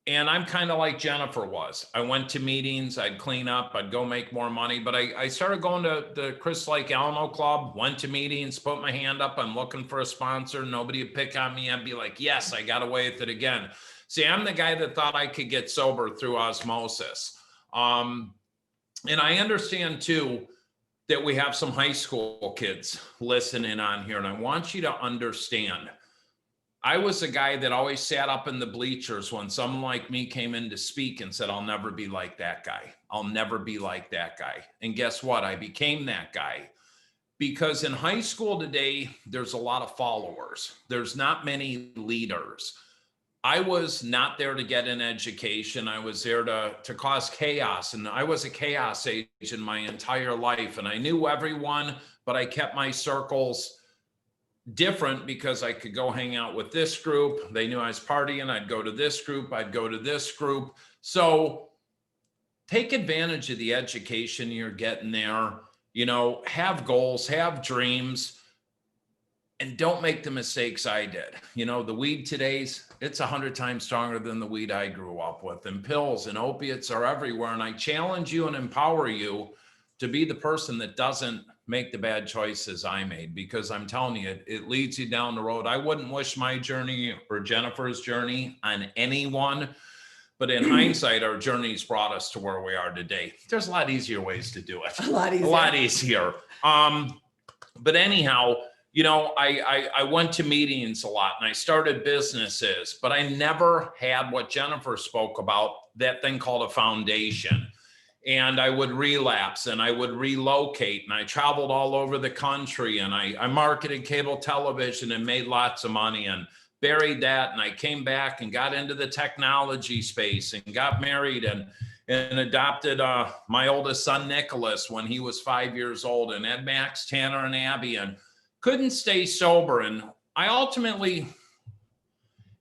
And I'm kind of like Jennifer was. I went to meetings, I'd clean up, I'd go make more money. But I started going to the Chris Lake Alamo Club, went to meetings, put my hand up. I'm looking for a sponsor. Nobody would pick on me. I'd be like, yes, I got away with it again. See, I'm the guy that thought I could get sober through osmosis. And I understand too that we have some high school kids listening on here. And I want you to understand, I was a guy that always sat up in the bleachers when someone like me came in to speak and said, I'll never be like that guy. I'll never be like that guy. And guess what? I became that guy. Because in high school today, there's a lot of followers. There's not many leaders. I was not there to get an education. I was there to cause chaos. And I was a chaos agent my entire life. And I knew everyone, but I kept my circles different because I could go hang out with this group. They knew I was partying. I'd go to this group. I'd go to this group. So take advantage of the education you're getting there. You know, have goals, have dreams, and don't make the mistakes I did. You know, the weed today's, it's 100 times stronger than the weed I grew up with, and pills and opiates are everywhere. And I challenge you and empower you to be the person that doesn't make the bad choices I made, because I'm telling you, it leads you down the road. I wouldn't wish my journey or Jennifer's journey on anyone, but in hindsight, our journey's brought us to where we are today. There's a lot easier ways to do it. A lot easier. A lot easier. But anyhow, you know, I went to meetings a lot and I started businesses, but I never had what Jennifer spoke about, that thing called a foundation. And I would relapse and I would relocate, and I traveled all over the country, and I marketed cable television and made lots of money and buried that. And I came back and got into the technology space and got married and adopted my oldest son, Nicholas, when he was 5 years old, and had Max, Tanner, and Abby, and couldn't stay sober. And I ultimately,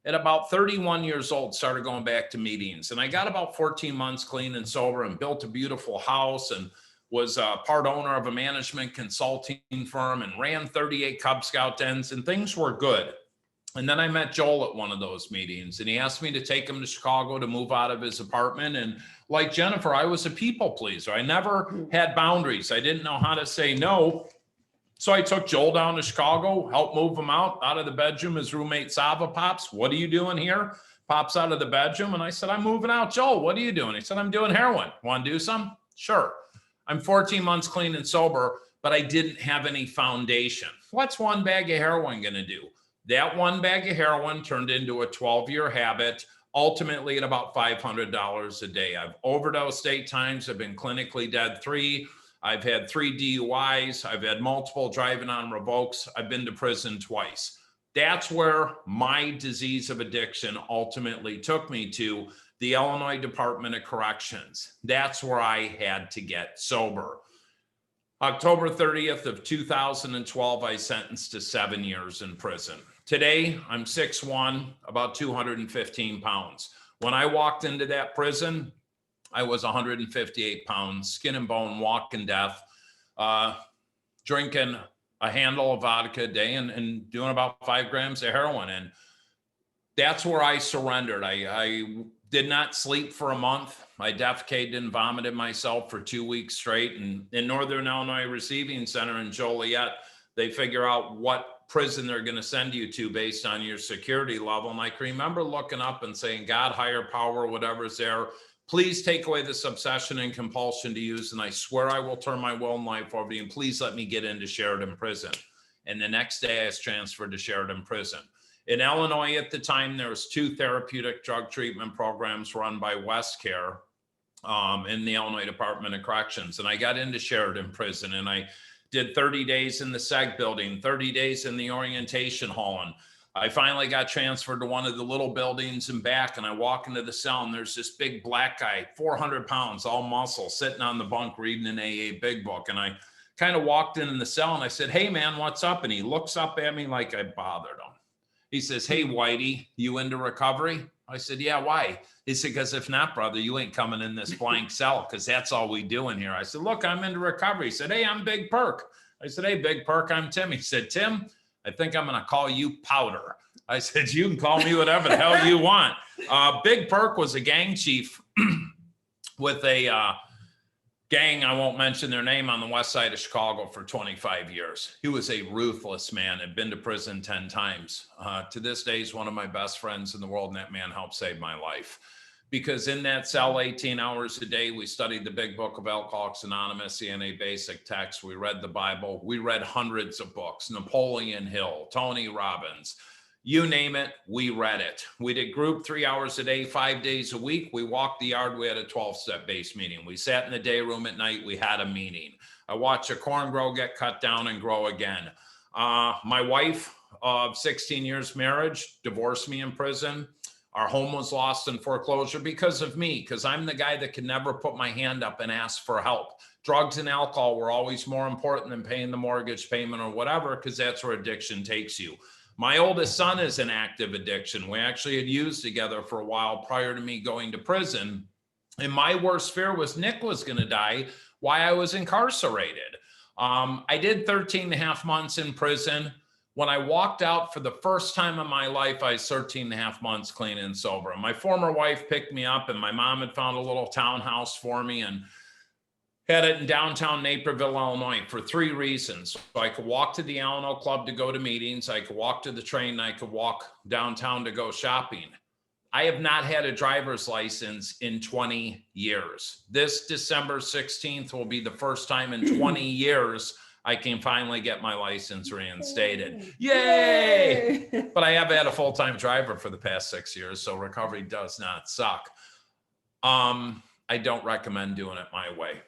at about 31 years old, started going back to meetings. And I got about 14 months clean and sober and built a beautiful house and was a part owner of a management consulting firm and ran 38 Cub Scout dens, and things were good. And then I met Joel at one of those meetings, and he asked me to take him to Chicago to move out of his apartment. And like Jennifer, I was a people pleaser. I never had boundaries. I didn't know how to say no. So I took Joel down to Chicago, helped move him out of the bedroom. His roommate Sava pops, "What are you doing here?" Pops out of the bedroom. And I said, "I'm moving out." "Joel, what are you doing?" He said, "I'm doing heroin." "Want to do some?" "Sure." I'm 14 months clean and sober, but I didn't have any foundation. What's one bag of heroin going to do? That one bag of heroin turned into a 12-year habit, ultimately at about $500 a day. I've overdosed 8 times. I've been clinically dead 3. I've had 3 DUIs. I've had multiple driving on revokes. I've been to prison twice. That's where my disease of addiction ultimately took me to, the Illinois Department of Corrections. That's where I had to get sober. October 30th of 2012, I sentenced to 7 years in prison. Today, I'm 6'1", about 215 pounds. When I walked into that prison, I was 158 pounds, skin and bone, walking death, drinking a handle of vodka a day and doing about 5 grams of heroin. And that's where I surrendered. I did not sleep for a month. I defecated and vomited myself for 2 weeks straight. And in Northern Illinois Receiving Center in Joliet, they figure out what prison they're going to send you to based on your security level. And I can remember looking up and saying, "God, higher power, whatever's there, please take away this obsession and compulsion to use. And I swear I will turn my will and life over to you. And please let me get into Sheridan Prison." And the next day I was transferred to Sheridan Prison. In Illinois at the time, there was 2 therapeutic drug treatment programs run by WestCare in the Illinois Department of Corrections. And I got into Sheridan Prison, and I did 30 days in the SEG building, 30 days in the orientation hall. And I finally got transferred to one of the little buildings in back, and I walk into the cell, and there's this big black guy, 400 pounds, all muscle, sitting on the bunk reading an AA big book. And I kind of walked in the cell and I said, "Hey man, what's up?" And he looks up at me like I bothered him. He says, "Hey Whitey, you into recovery?" I said, "Yeah, why?" He said, "Because if not, brother, you ain't coming in this blank cell, because that's all we do in here." I said, "Look, I'm into recovery." He said, "Hey, I'm Big Perk." I said, "Hey, Big Perk, I'm Tim." He said, "Tim, I think I'm going to call you Powder. I said, you can call me whatever the hell you want. Big Perk was a gang chief with a gang, I won't mention their name, on the west side of Chicago for 25 years. He was a ruthless man, had been to prison 10 times. To this day, he's one of my best friends in the world, and that man helped save my life. Because in that cell 18 hours a day, we studied the big book of Alcoholics Anonymous, CNA basic text. We read the Bible. We read hundreds of books, Napoleon Hill, Tony Robbins, you name it, we read it. We did group 3 hours a day, 5 days a week. We walked the yard. We had a 12-step base meeting. We sat in the day room at night. We had a meeting. I watched a corn grow get cut down and grow again. My wife of 16 years marriage divorced me in prison. Our home was lost in foreclosure because of me, because I'm the guy that could never put my hand up and ask for help. Drugs and alcohol were always more important than paying the mortgage payment or whatever, because that's where addiction takes you. My oldest son is in active addiction. We actually had used together for a while prior to me going to prison. And my worst fear was Nick was going to die while I was incarcerated. I did 13 and a half months in prison. When I walked out for the first time in my life, I was 13 and a half months clean and sober. My former wife picked me up, and my mom had found a little townhouse for me and had it in downtown Naperville, Illinois, for 3 reasons. So I could walk to the Alano Club to go to meetings, I could walk to the train, and I could walk downtown to go shopping. I have not had a driver's license in 20 years. This December 16th will be the first time in 20 years I can finally get my license reinstated. Yay! But I have had a full-time driver for the past 6 years, so recovery does not suck. I don't recommend doing it my way.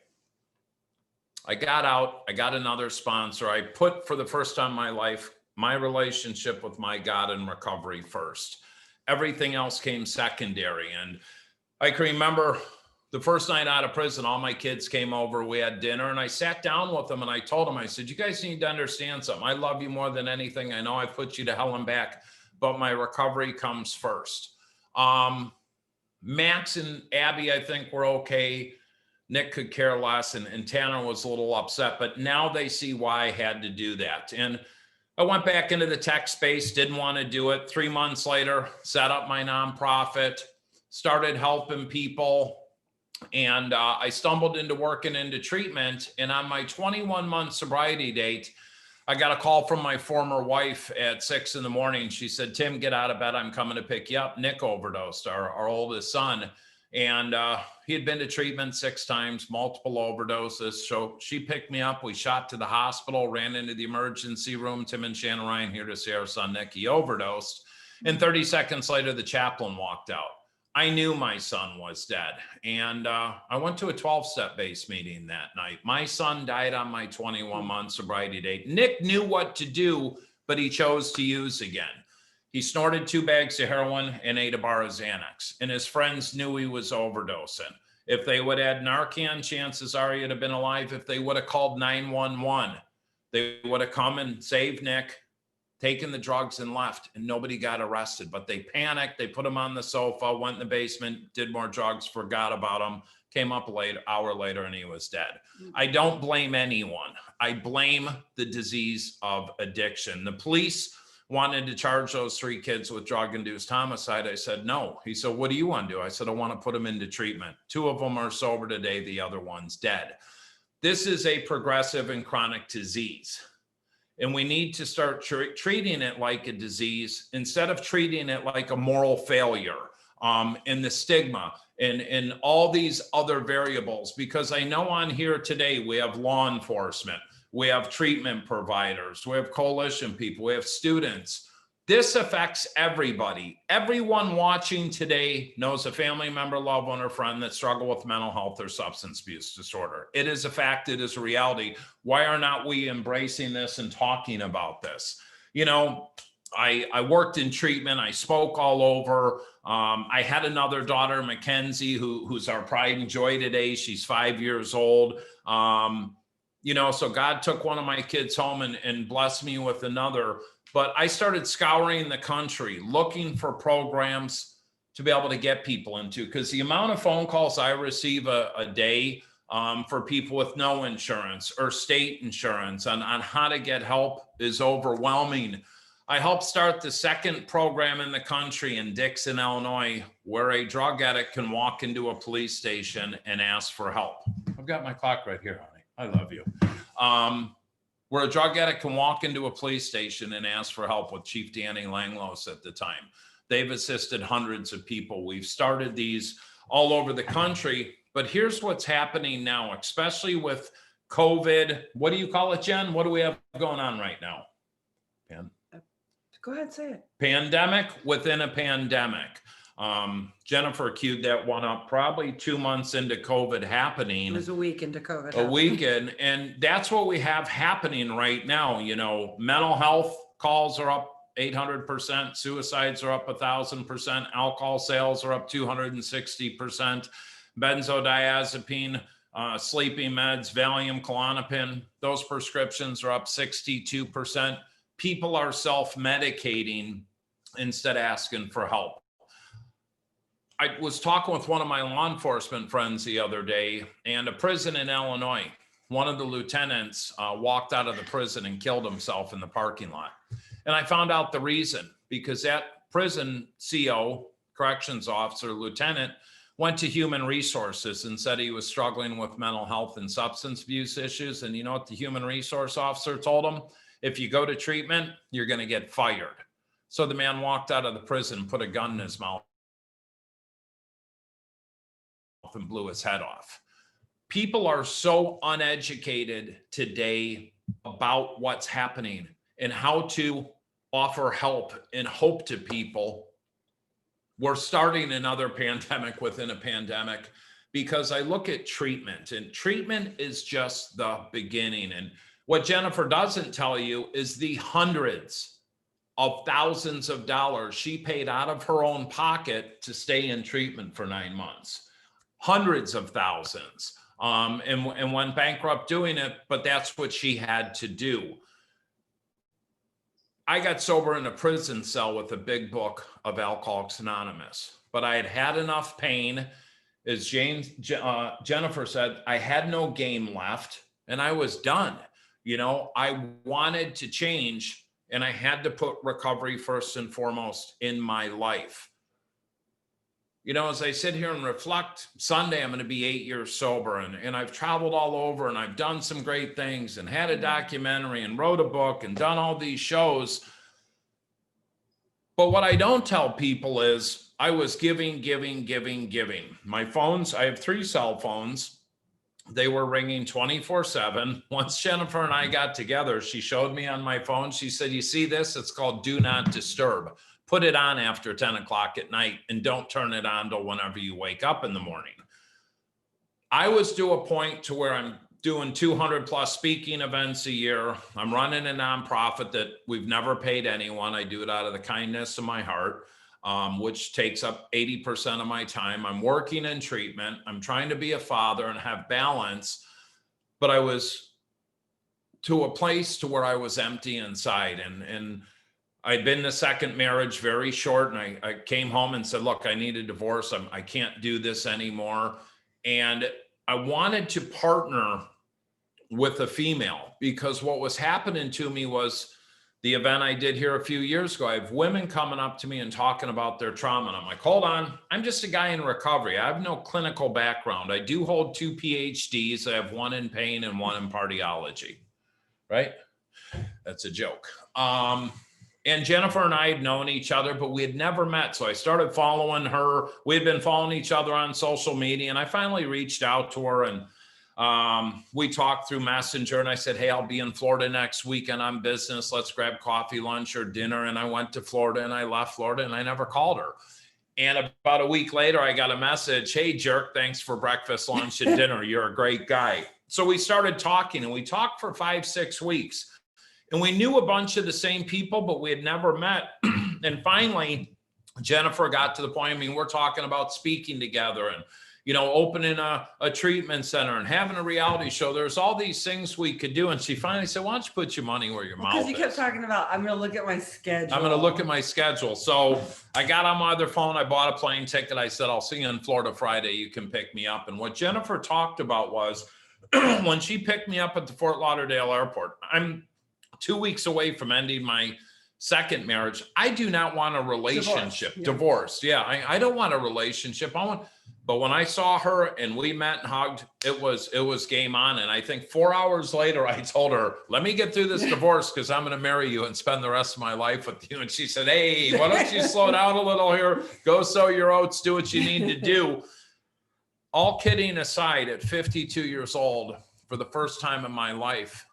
I got out, I got another sponsor. I put, for the first time in my life, my relationship with my God and recovery first. Everything else came secondary. And I can remember the first night out of prison, all my kids came over, we had dinner, and I sat down with them and I told them, I said, you guys need to understand something. I love you more than anything. I know I put you to hell and back, but my recovery comes first. Max and Abby, I think, were okay. Nick could care less, and Tanner was a little upset, but now they see why I had to do that. And I went back into the tech space, didn't want to do it. 3 months later, set up my nonprofit, started helping people. And I stumbled into working into treatment. And on my 21-month sobriety date, I got a call from my former wife at 6 in. She said, Tim, get out of bed. I'm coming to pick you up. Nick overdosed, our oldest son. And he had been to treatment 6 times, multiple overdoses. So she picked me up. We shot to the hospital, ran into the emergency room. Tim and Shannon Ryan here to see our son, Nick. He overdosed. And 30 seconds later, the chaplain walked out. I knew my son was dead. And I went to a 12-step base meeting that night. My son died on my 21-month sobriety date. Nick knew what to do, but he chose to use again. He snorted 2 bags of heroin and ate a bar of Xanax. And his friends knew he was overdosing. If they would add Narcan, chances are he'd have been alive. If they would have called 911, they would have come and saved Nick, taken the drugs and left, and nobody got arrested. But they panicked. They put him on the sofa, went in the basement, did more drugs, forgot about him, came up late, hour later, and he was dead. I don't blame anyone. I blame the disease of addiction. The police wanted to charge those 3 kids with drug-induced homicide. I said, no. He said, what do you want to do? I said, I want to put them into treatment. 2 of them are sober today. The other one's dead. This is a progressive and chronic disease. And we need to start treating it like a disease instead of treating it like a moral failure, and the stigma and all these other variables. Because I know on here today, we have law enforcement, we have treatment providers, we have coalition people, we have students. This affects everybody. Everyone watching today knows a family member, loved one, or friend that struggle with mental health or substance abuse disorder. It is a fact. It is a reality. Why are not we embracing this and talking about this? You know, I worked in treatment. I spoke all over. I had another daughter, Mackenzie, who's our pride and joy today. She's 5 years old. You know, so God took one of my kids home and blessed me with another. But I started scouring the country, looking for programs to be able to get people into, because the amount of phone calls I receive a day for people with no insurance or state insurance on how to get help is overwhelming. I helped start the second program in the country in Dixon, Illinois, where a drug addict can walk into a police station and ask for help. I've got my clock right here, honey. I love you. Where a drug addict can walk into a police station and ask for help with Chief Danny Langlos at the time. They've assisted hundreds of people. We've started these all over the country, but here's what's happening now, especially with COVID. What do you call it, Jen? What do we have going on right now? Go ahead, say it. Pandemic within a pandemic. Jennifer queued that one up probably 2 months into COVID happening. It was a week into COVID. A weekend, and that's what we have happening right now. You know, mental health calls are up 800%, suicides are up 1,000%, alcohol sales are up 260%, benzodiazepine, sleeping meds, Valium, Klonopin, those prescriptions are up 62%. People are self-medicating instead of asking for help. I was talking with one of my law enforcement friends the other day, and a prison in Illinois, one of the lieutenants walked out of the prison and killed himself in the parking lot. And I found out the reason, because that prison CO, corrections officer, lieutenant, went to human resources and said he was struggling with mental health and substance abuse issues. And you know what the human resource officer told him? If you go to treatment, you're going to get fired. So the man walked out of the prison, put a gun in his mouth, and blew his head off. People are so uneducated today about what's happening and how to offer help and hope to people. We're starting another pandemic within a pandemic, because I look at treatment, and treatment is just the beginning. And what Jennifer doesn't tell you is the hundreds of thousands of dollars she paid out of her own pocket to stay in treatment for 9 months. Hundreds of thousands, and went bankrupt doing it, but that's what she had to do. I got sober in a prison cell with a big book of Alcoholics Anonymous, but I had had enough pain. As Jennifer said, I had no game left and I was done. You know, I wanted to change, and I had to put recovery first and foremost in my life. You know, as I sit here and reflect, Sunday, I'm going to be 8 years sober, and I've traveled all over, and I've done some great things, and had a documentary, and wrote a book, and done all these shows. But what I don't tell people is I was giving. My phones, I have 3 cell phones. They were ringing 24/7. Once Jennifer and I got together, she showed me on my phone. She said, you see this? It's called Do Not Disturb. Put it on after 10 o'clock at night, and don't turn it on till whenever you wake up in the morning. I was to a point to where I'm doing 200 plus speaking events a year. I'm running a nonprofit that we've never paid anyone. I do it out of the kindness of my heart, which takes up 80% of my time. I'm working in treatment. I'm trying to be a father and have balance, but I was to a place to where I was empty inside, and I'd been in a second marriage, very short, and I came home and said, look, I need a divorce. I can't do this anymore. And I wanted to partner with a female, because what was happening to me was the event I did here a few years ago. I have women coming up to me and talking about their trauma. And I'm like, hold on, I'm just a guy in recovery. I have no clinical background. I do hold 2 PhDs. I have 1 in pain and 1 in cardiology, right? That's a joke. And Jennifer and I had known each other, but we had never met. So I started following her. We had been following each other on social media, and I finally reached out to her, and we talked through Messenger, and I said, hey, I'll be in Florida next weekend on business. Let's grab coffee, lunch, or dinner. And I went to Florida, and I left Florida, and I never called her. And about a week later, I got a message, hey, jerk, thanks for breakfast, lunch, and dinner. You're a great guy. So we started talking, and we talked for 5-6 weeks. And we knew a bunch of the same people, but we had never met. And finally, Jennifer got to the point, I mean, we're talking about speaking together, and opening a treatment center and having a reality show. There's all these things we could do. And she finally said, why don't you put your money where your mouth is? Because you kept talking about, I'm going to look at my schedule. I'm going to look at my schedule. So I got on my other phone. I bought a plane ticket. I said, I'll see you in Florida Friday. You can pick me up. And what Jennifer talked about was when she picked me up at the Fort Lauderdale airport, I'm 2 weeks away from ending my second marriage. I do not want a relationship. Divorce. Yeah. I don't want a relationship. But when I saw her and we met and hugged, it was game on. And I think 4 hours later, I told her, let me get through this divorce because I'm going to marry you and spend the rest of my life with you. And she said, hey, why don't you slow down a little here? Go sow your oats, do what you need to do. All kidding aside, at 52 years old, for the first time in my life,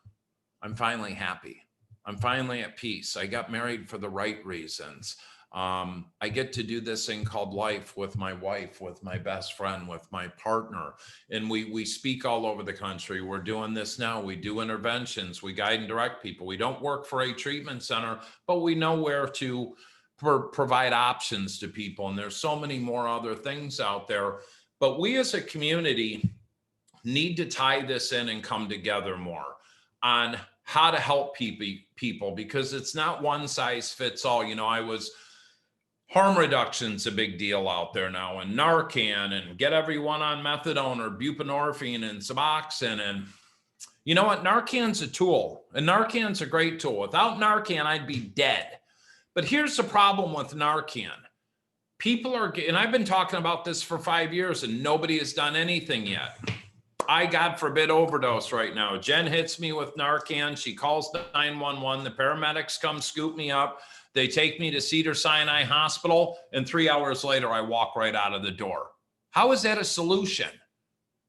I'm finally happy. I'm finally at peace. I got married for the right reasons. I get to do this thing called life with my wife, with my best friend, with my partner. And we speak all over the country. We're doing this now. We do interventions. We guide and direct people. We don't work for a treatment center, but we know where to provide options to people. And there's so many more other things out there. But we as a community need to tie this in and come together more on how to help people, because it's not one size fits all. Harm reduction's a big deal out there now, and Narcan, and get everyone on methadone or buprenorphine and Suboxone. And you know what? Narcan's a tool, and Narcan's a great tool. Without Narcan, I'd be dead. But here's the problem with Narcan. People are, and I've been talking about this for 5 years and nobody has done anything yet. I, God forbid, overdose right now. Jen hits me with Narcan. She calls 911. The paramedics come scoop me up. They take me to Cedars-Sinai Hospital, and 3 hours later, I walk right out of the door. How is that a solution?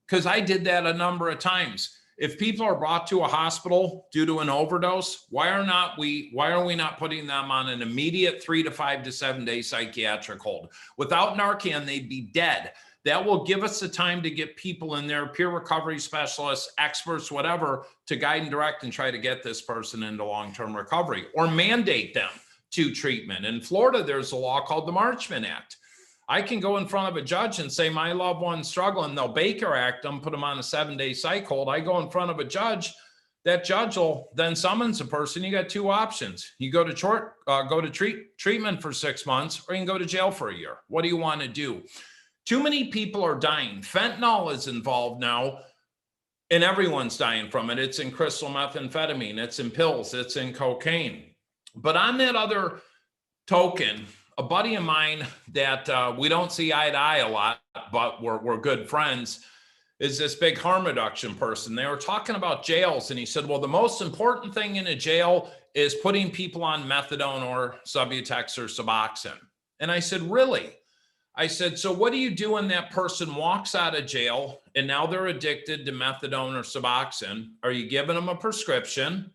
Because I did that a number of times. If people are brought to a hospital due to an overdose, why are we not putting them on an immediate 3 to 5 to 7 day psychiatric hold? Without Narcan, they'd be dead. That will give us the time to get people in there, peer recovery specialists, experts, whatever, to guide and direct and try to get this person into long-term recovery or mandate them to treatment. In Florida, there's a law called the Marchman Act. I can go in front of a judge and say, my loved one's struggling. They'll Baker Act them, put them on a 7-day psych hold. I go in front of a judge. That judge will then summons a person. You got two options. You go to treatment for 6 months, or you can go to jail for a year. What do you want to do? Too many people are dying. Fentanyl is involved now, and everyone's dying from it. It's in crystal methamphetamine. It's in pills. It's in cocaine. But on that other token, a buddy of mine that we don't see eye to eye a lot, but we're good friends, is this big harm reduction person. They were talking about jails, and he said, well, the most important thing in a jail is putting people on methadone or Subutex or Suboxone. And I said, really? I said, so what do you do when that person walks out of jail and now they're addicted to methadone or Suboxone? Are you giving them a prescription?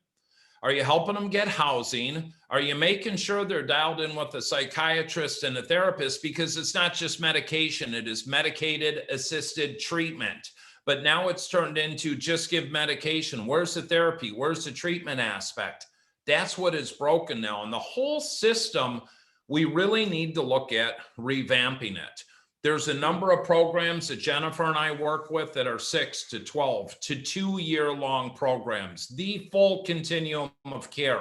Are you helping them get housing? Are you making sure they're dialed in with a psychiatrist and a therapist? Because it's not just medication, it is medicated assisted treatment. But now it's turned into just give medication. Where's the therapy? Where's the treatment aspect? That's what is broken now. And the whole system, we really need to look at revamping it. There's a number of programs that Jennifer and I work with that are 6 to 12 to 2 year long programs, the full continuum of care,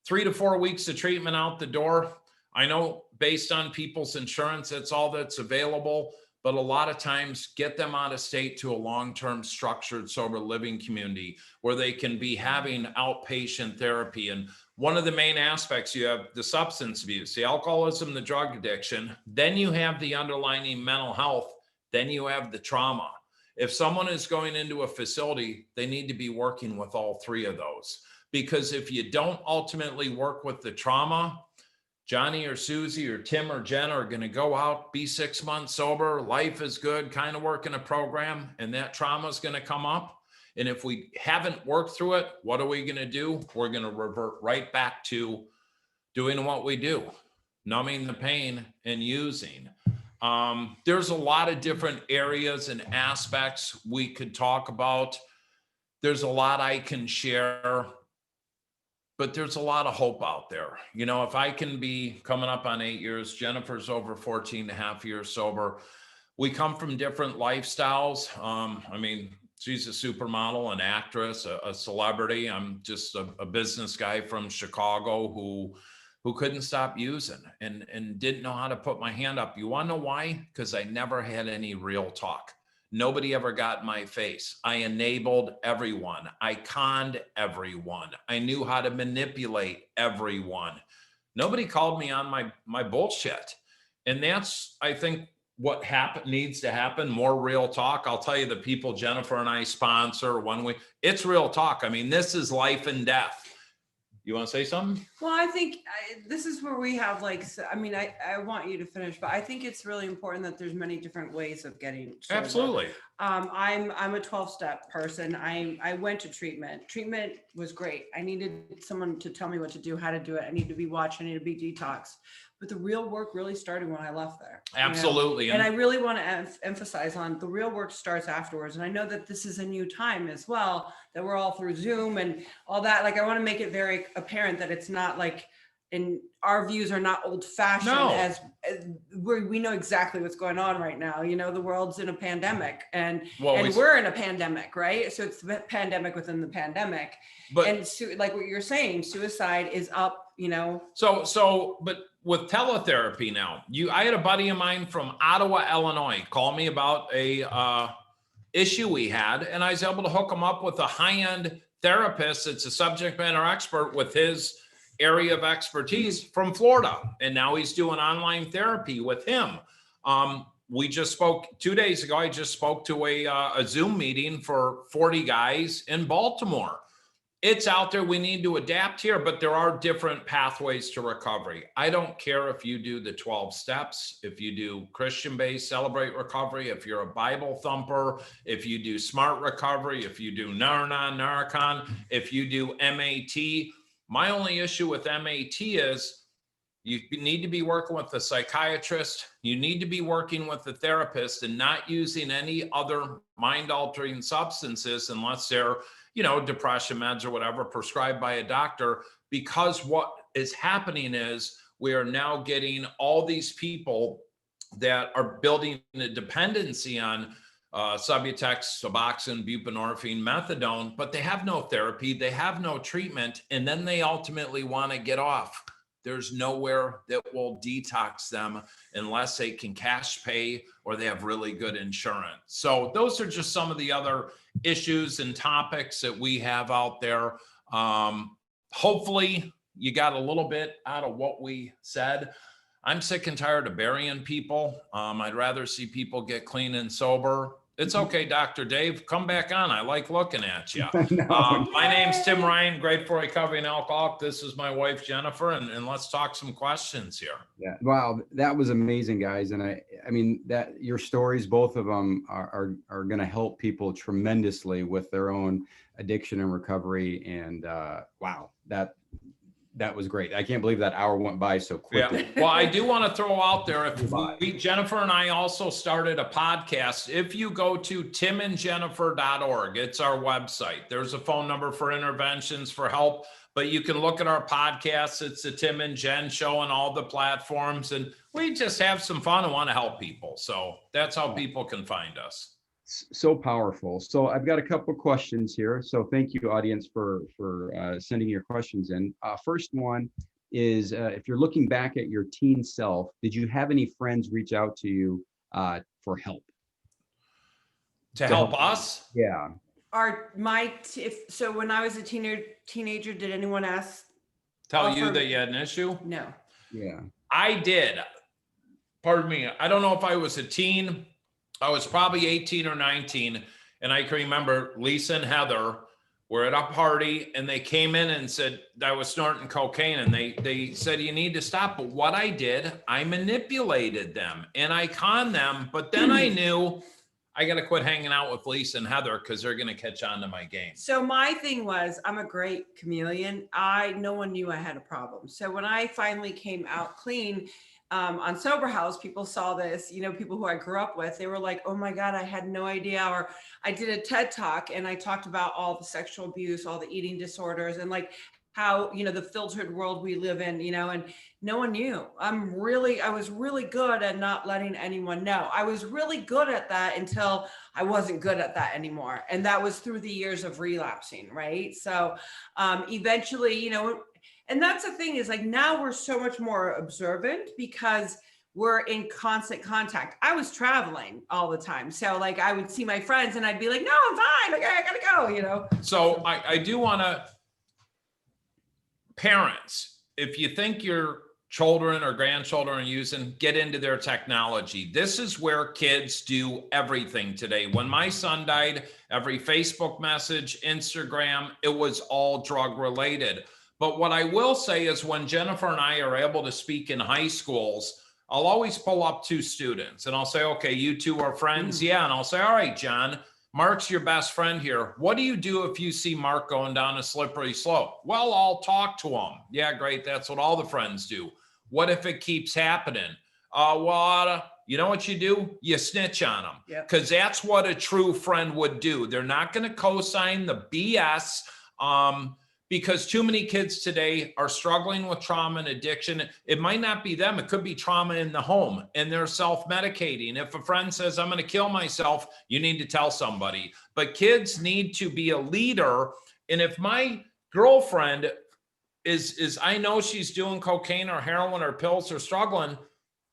3 to 4 weeks of treatment out the door. I know based on people's insurance, that's all that's available, but a lot of times get them out of state to a long-term structured sober living community where they can be having outpatient therapy. And one of the main aspects, you have the substance abuse, the alcoholism, the drug addiction, then you have the underlying mental health, then you have the trauma. If someone is going into a facility, they need to be working with all three of those. Because if you don't ultimately work with the trauma, Johnny or Susie or Tim or Jen are going to go out, be 6 months sober, life is good, kind of work in a program, and that trauma is going to come up. And if we haven't worked through it, what are we going to do? We're going to revert right back to doing what we do, numbing the pain and using. There's a lot of different areas and aspects we could talk about. There's a lot I can share, but there's a lot of hope out there. You know, if I can be coming up on 8 years, Jennifer's over 14 and a half years sober. we come from different lifestyles. I mean, she's a supermodel, an actress, a celebrity. I'm just a business guy from Chicago who couldn't stop using and didn't know how to put my hand up. You want to know why? Because I never had any real talk. Nobody ever got in my face. I enabled everyone. I conned everyone. I knew how to manipulate everyone. Nobody called me on my bullshit. And that's, I think, what needs to happen, more real talk. I'll tell you, the people Jennifer and I sponsor, it's real talk. I mean, this is life and death. You want to say something? Well, I think this is where we have I mean, I want you to finish, but I think it's really important that there's many different ways of getting sober. Absolutely. I'm a 12-step person. I went to treatment. Treatment was great. I needed someone to tell me what to do, how to do it. I need to be watched. I need to be detoxed. But the real work really started when I left there. Absolutely. And I really want to emphasize on the real work starts afterwards. And I know that this is a new time as well, that we're all through Zoom and all that. Like, I want to make it very apparent that it's not like, and our views are not old fashioned. No. As we know exactly what's going on right now. The world's in a pandemic and we're in a pandemic, right? So it's the pandemic within the pandemic. But like what you're saying, suicide is up, but with teletherapy now, I had a buddy of mine from Ottawa, Illinois, call me about a issue we had, and I was able to hook him up with a high-end therapist. It's a subject matter expert with his area of expertise from Florida. And now he's doing online therapy with him. We just spoke 2 days ago. I just spoke to a Zoom meeting for 40 guys in Baltimore. It's out there. We need to adapt here, but there are different pathways to recovery. I don't care if you do the 12 steps, if you do Christian-based Celebrate Recovery, if you're a Bible thumper, if you do Smart Recovery, if you do Narcan, if you do MAT. My only issue with MAT is you need to be working with a psychiatrist. You need to be working with a therapist and not using any other mind-altering substances unless they're, depression meds or whatever prescribed by a doctor, because what is happening is we are now getting all these people that are building a dependency on Subutex, Suboxone, buprenorphine, methadone, but they have no therapy, they have no treatment, and then they ultimately want to get off. There's nowhere that will detox them unless they can cash pay or they have really good insurance. So those are just some of the other issues and topics that we have out there. Hopefully you got a little bit out of what we said. I'm sick and tired of burying people. I'd rather see people get clean and sober. It's okay, Dr. Dave, come back on. I like looking at you. My name's Tim Ryan, grateful recovering alcoholic. This is my wife, Jennifer, and let's talk some questions here. Yeah. Wow. That was amazing, guys. And I mean, that your stories, both of them are going to help people tremendously with their own addiction and recovery. And wow, that was great. I can't believe that hour went by so quickly. Yeah. Well, I do want to throw out there, if Jennifer and I also started a podcast. If you go to timandjennifer.org, it's our website. There's a phone number for interventions, for help, but you can look at our podcast. It's the Tim and Jen Show on all the platforms. And we just have some fun and want to help people. So that's how people can find us. So powerful. So I've got a couple questions here. So thank you, audience, for sending your questions in. First one is, if you're looking back at your teen self, did you have any friends reach out to you for help? To help us? Yeah. So when I was a teenager, did anyone tell you that you had an issue? No. Yeah. I did. Pardon me. I don't know if I was a teen. I was probably 18 or 19, and I can remember Lisa and Heather were at a party, and they came in and said I was snorting cocaine, and they said, you need to stop. But what I did, I manipulated them, and I conned them, but then I knew I got to quit hanging out with Lisa and Heather because they're going to catch on to my game. So my thing was, I'm a great chameleon. No one knew I had a problem. So when I finally came out clean, on Sober House, people saw this, people who I grew up with, they were like, oh my God, I had no idea. Or I did a TED Talk and I talked about all the sexual abuse, all the eating disorders, and like how, the filtered world we live in, and no one knew. I was really good at not letting anyone know. I was really good at that until I wasn't good at that anymore. And that was through the years of relapsing, right? So eventually, and that's the thing is like now we're so much more observant because we're in constant contact. I was traveling all the time. So like I would see my friends and I'd be like, no, I'm fine. Okay, I gotta go, So I do want to, parents, if you think your children or grandchildren are using, get into their technology. This is where kids do everything today. When my son died, every Facebook message, Instagram, it was all drug related. But what I will say is when Jennifer and I are able to speak in high schools, I'll always pull up two students and I'll say, okay, you two are friends. Yeah. And I'll say, all right, John, Mark's your best friend here. What do you do if you see Mark going down a slippery slope? Well, I'll talk to him. Yeah, great. That's what all the friends do. What if it keeps happening? You know what you do? You snitch on them. Because that's what a true friend would do. They're not going to co-sign the BS. Because too many kids today are struggling with trauma and addiction. It might not be them. It could be trauma in the home and they're self-medicating. If a friend says, I'm going to kill myself, you need to tell somebody. But kids need to be a leader. And if my girlfriend is I know she's doing cocaine or heroin or pills or struggling,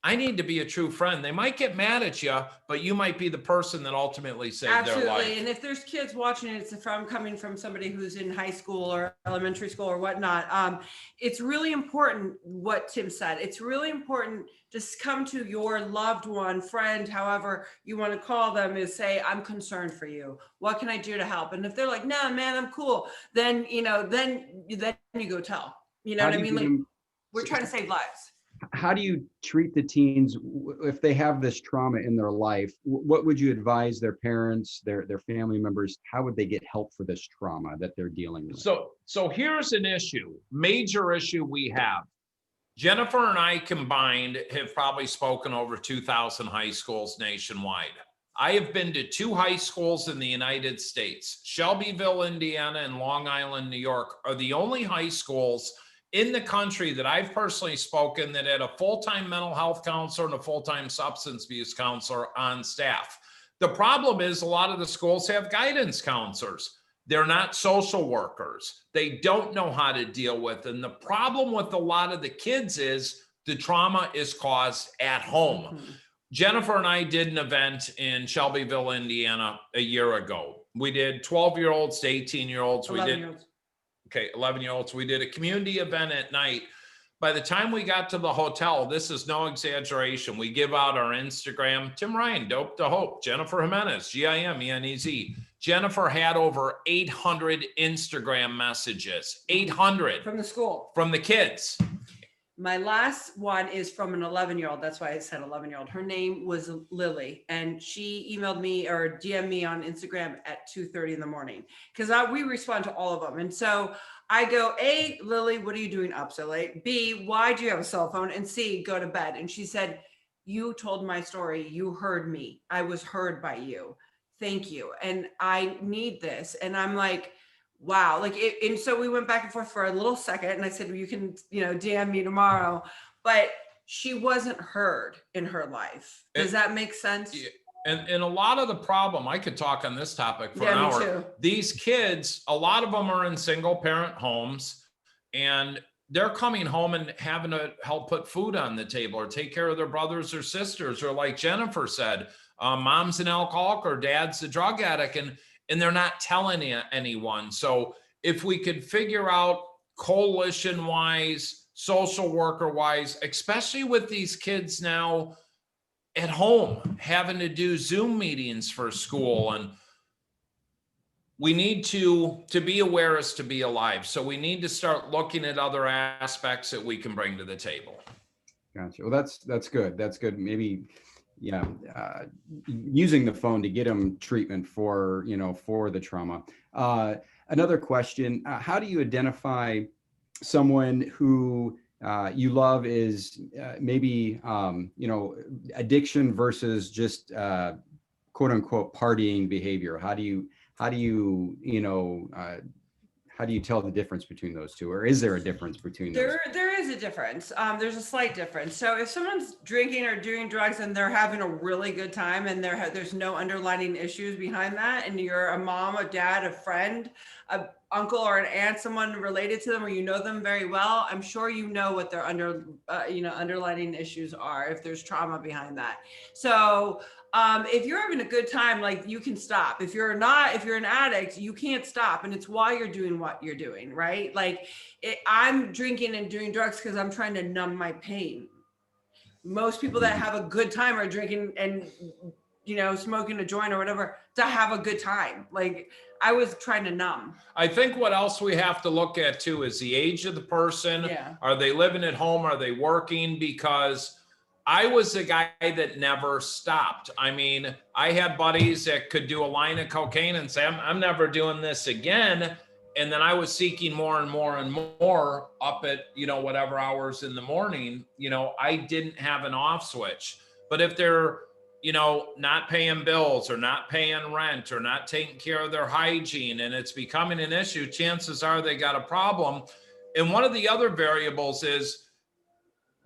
I need to be a true friend. They might get mad at you, but you might be the person that ultimately saved their life. Absolutely. And if there's kids watching it, it's coming from somebody who's in high school or elementary school or whatnot. It's really important what Tim said. It's really important to come to your loved one, friend, however you want to call them, is say, I'm concerned for you. What can I do to help? And if they're like, nah, man, I'm cool. Then, then you go tell, what I mean? Like, we're trying to save lives. How do you treat the teens if they have this trauma in their life? What would you advise their parents, their family members? How would they get help for this trauma that they're dealing with? So here's an issue, major issue we have. Jennifer and I combined have probably spoken over 2,000 high schools nationwide. I have been to 2 high schools in the United States. Shelbyville, Indiana, and Long Island, New York are the only high schools in the country that I've personally spoken that had a full-time mental health counselor and a full-time substance abuse counselor on staff. The problem is a lot of the schools have guidance counselors. They're not social workers. They don't know how to deal with it. And the problem with a lot of the kids is the trauma is caused at home. Mm-hmm. Jennifer and I did an event in Shelbyville, Indiana a year ago. We did 12-year-olds to 18-year-olds. 11-year-olds. We did a community event at night. By the time we got to the hotel, this is no exaggeration, we give out our Instagram. Tim Ryan, Dope to Hope. Jennifer Gimenez, Gimenez. Jennifer had over 800 Instagram messages. 800. From the school. From the kids. My last one is from an 11-year-old. That's why I said 11-year-old. Her name was Lily, and she emailed me or DM'd me on Instagram at 2:30 in the morning because we respond to all of them. And so I go, A, Lily, what are you doing up so late? B, why do you have a cell phone? And C, go to bed. And she said, you told my story. You heard me. I was heard by you. Thank you. And I need this. And I'm like, wow. And so we went back and forth for a little second and I said, well, you can, DM me tomorrow, but she wasn't heard in her life. Does that make sense? Yeah. And a lot of the problem, I could talk on this topic for an hour. Me too. These kids, a lot of them are in single parent homes and they're coming home and having to help put food on the table or take care of their brothers or sisters. Or like Jennifer said, mom's an alcoholic or dad's a drug addict. And they're not telling anyone. So if we could figure out coalition-wise, social worker-wise, especially with these kids now at home, having to do Zoom meetings for school. And we need to be aware is to be alive. So we need to start looking at other aspects that we can bring to the table. Gotcha. Well, that's good. That's good. Maybe using the phone to get them treatment for the trauma. Another question, how do you identify someone who you love is maybe, addiction versus just quote unquote partying behavior? How do you how do you tell the difference between those two, or is there a difference between those? There is a difference. There's a slight difference. So if someone's drinking or doing drugs and they're having a really good time and there's no underlying issues behind that, and you're a mom, a dad, a friend, a uncle or an aunt, someone related to them, or you know them very well, I'm sure you know what their underlying issues are if there's trauma behind that. So if you're having a good time, like, you can stop. If you're an addict, you can't stop. And it's why you're doing what you're doing, right? Like, I'm drinking and doing drugs because I'm trying to numb my pain. Most people that have a good time are drinking and, smoking a joint or whatever to have a good time. Like, I was trying to numb. I think what else we have to look at too is the age of the person. Yeah. Are they living at home? Are they working? Because I was the guy that never stopped. I mean, I had buddies that could do a line of cocaine and say, I'm never doing this again. And then I was seeking more and more and more up at, whatever hours in the morning. I didn't have an off switch. But if they're, not paying bills or not paying rent or not taking care of their hygiene, and it's becoming an issue, chances are they got a problem. And one of the other variables is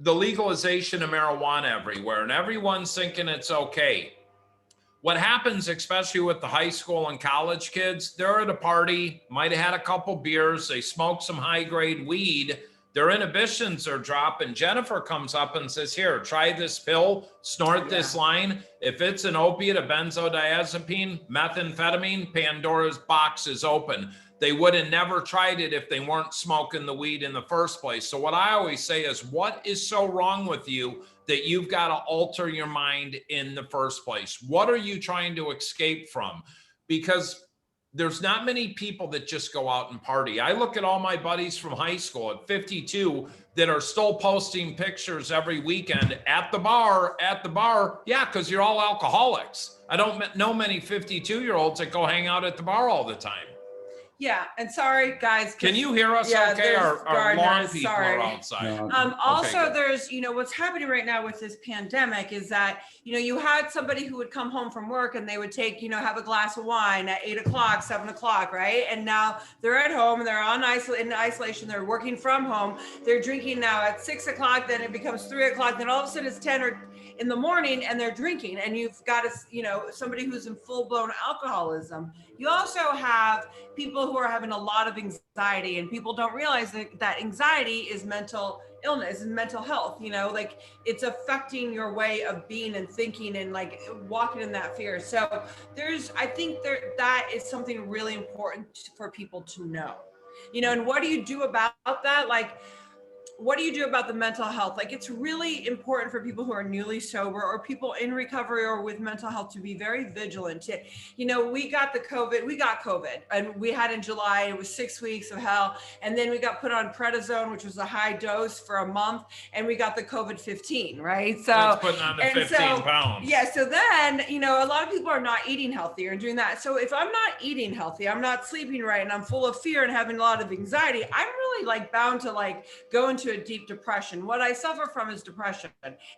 the legalization of marijuana everywhere, and everyone's thinking it's okay. What happens, especially with the high school and college kids, they're at a party, might have had a couple beers, they smoke some high-grade weed, their inhibitions are dropping. Jennifer comes up and says, here, try this pill, snort this line. If it's an opiate, a benzodiazepine, methamphetamine, Pandora's box is open. They would have never tried it if they weren't smoking the weed in the first place. So what I always say is, what is so wrong with you that you've got to alter your mind in the first place? What are you trying to escape from? Because there's not many people that just go out and party. I look at all my buddies from high school at 52 that are still posting pictures every weekend at the bar. Yeah, because you're all alcoholics. I don't know many 52-year-olds that go hang out at the bar all the time. Yeah, and sorry, guys. Can you hear us okay? Our lawn people are outside. Also, there's, what's happening right now with this pandemic is that, you had somebody who would come home from work and they would take, have a glass of wine at 8 o'clock, 7 o'clock, right? And now they're at home and they're in isolation. They're working from home. They're drinking now at 6 o'clock, then it becomes 3 o'clock. Then all of a sudden it's 10 or in the morning and they're drinking, and you've got somebody who's in full-blown alcoholism. You also have people who are having a lot of anxiety, and people don't realize that anxiety is mental illness and mental health. Like, it's affecting your way of being and thinking and like walking in that fear. So I think that is something really important for people to know, and what do you do about that? Like, what do you do about the mental health? Like, it's really important for people who are newly sober or people in recovery or with mental health to be very vigilant. We got COVID, and we had in July, it was 6 weeks of hell. And then we got put on prednisone, which was a high dose for a month. And we got the COVID-15, right? So that's putting on the 15 pounds. Yeah. So then, a lot of people are not eating healthy or doing that. So if I'm not eating healthy, I'm not sleeping right, and I'm full of fear and having a lot of anxiety, I'm really bound to go into a deep depression. What I suffer from is depression.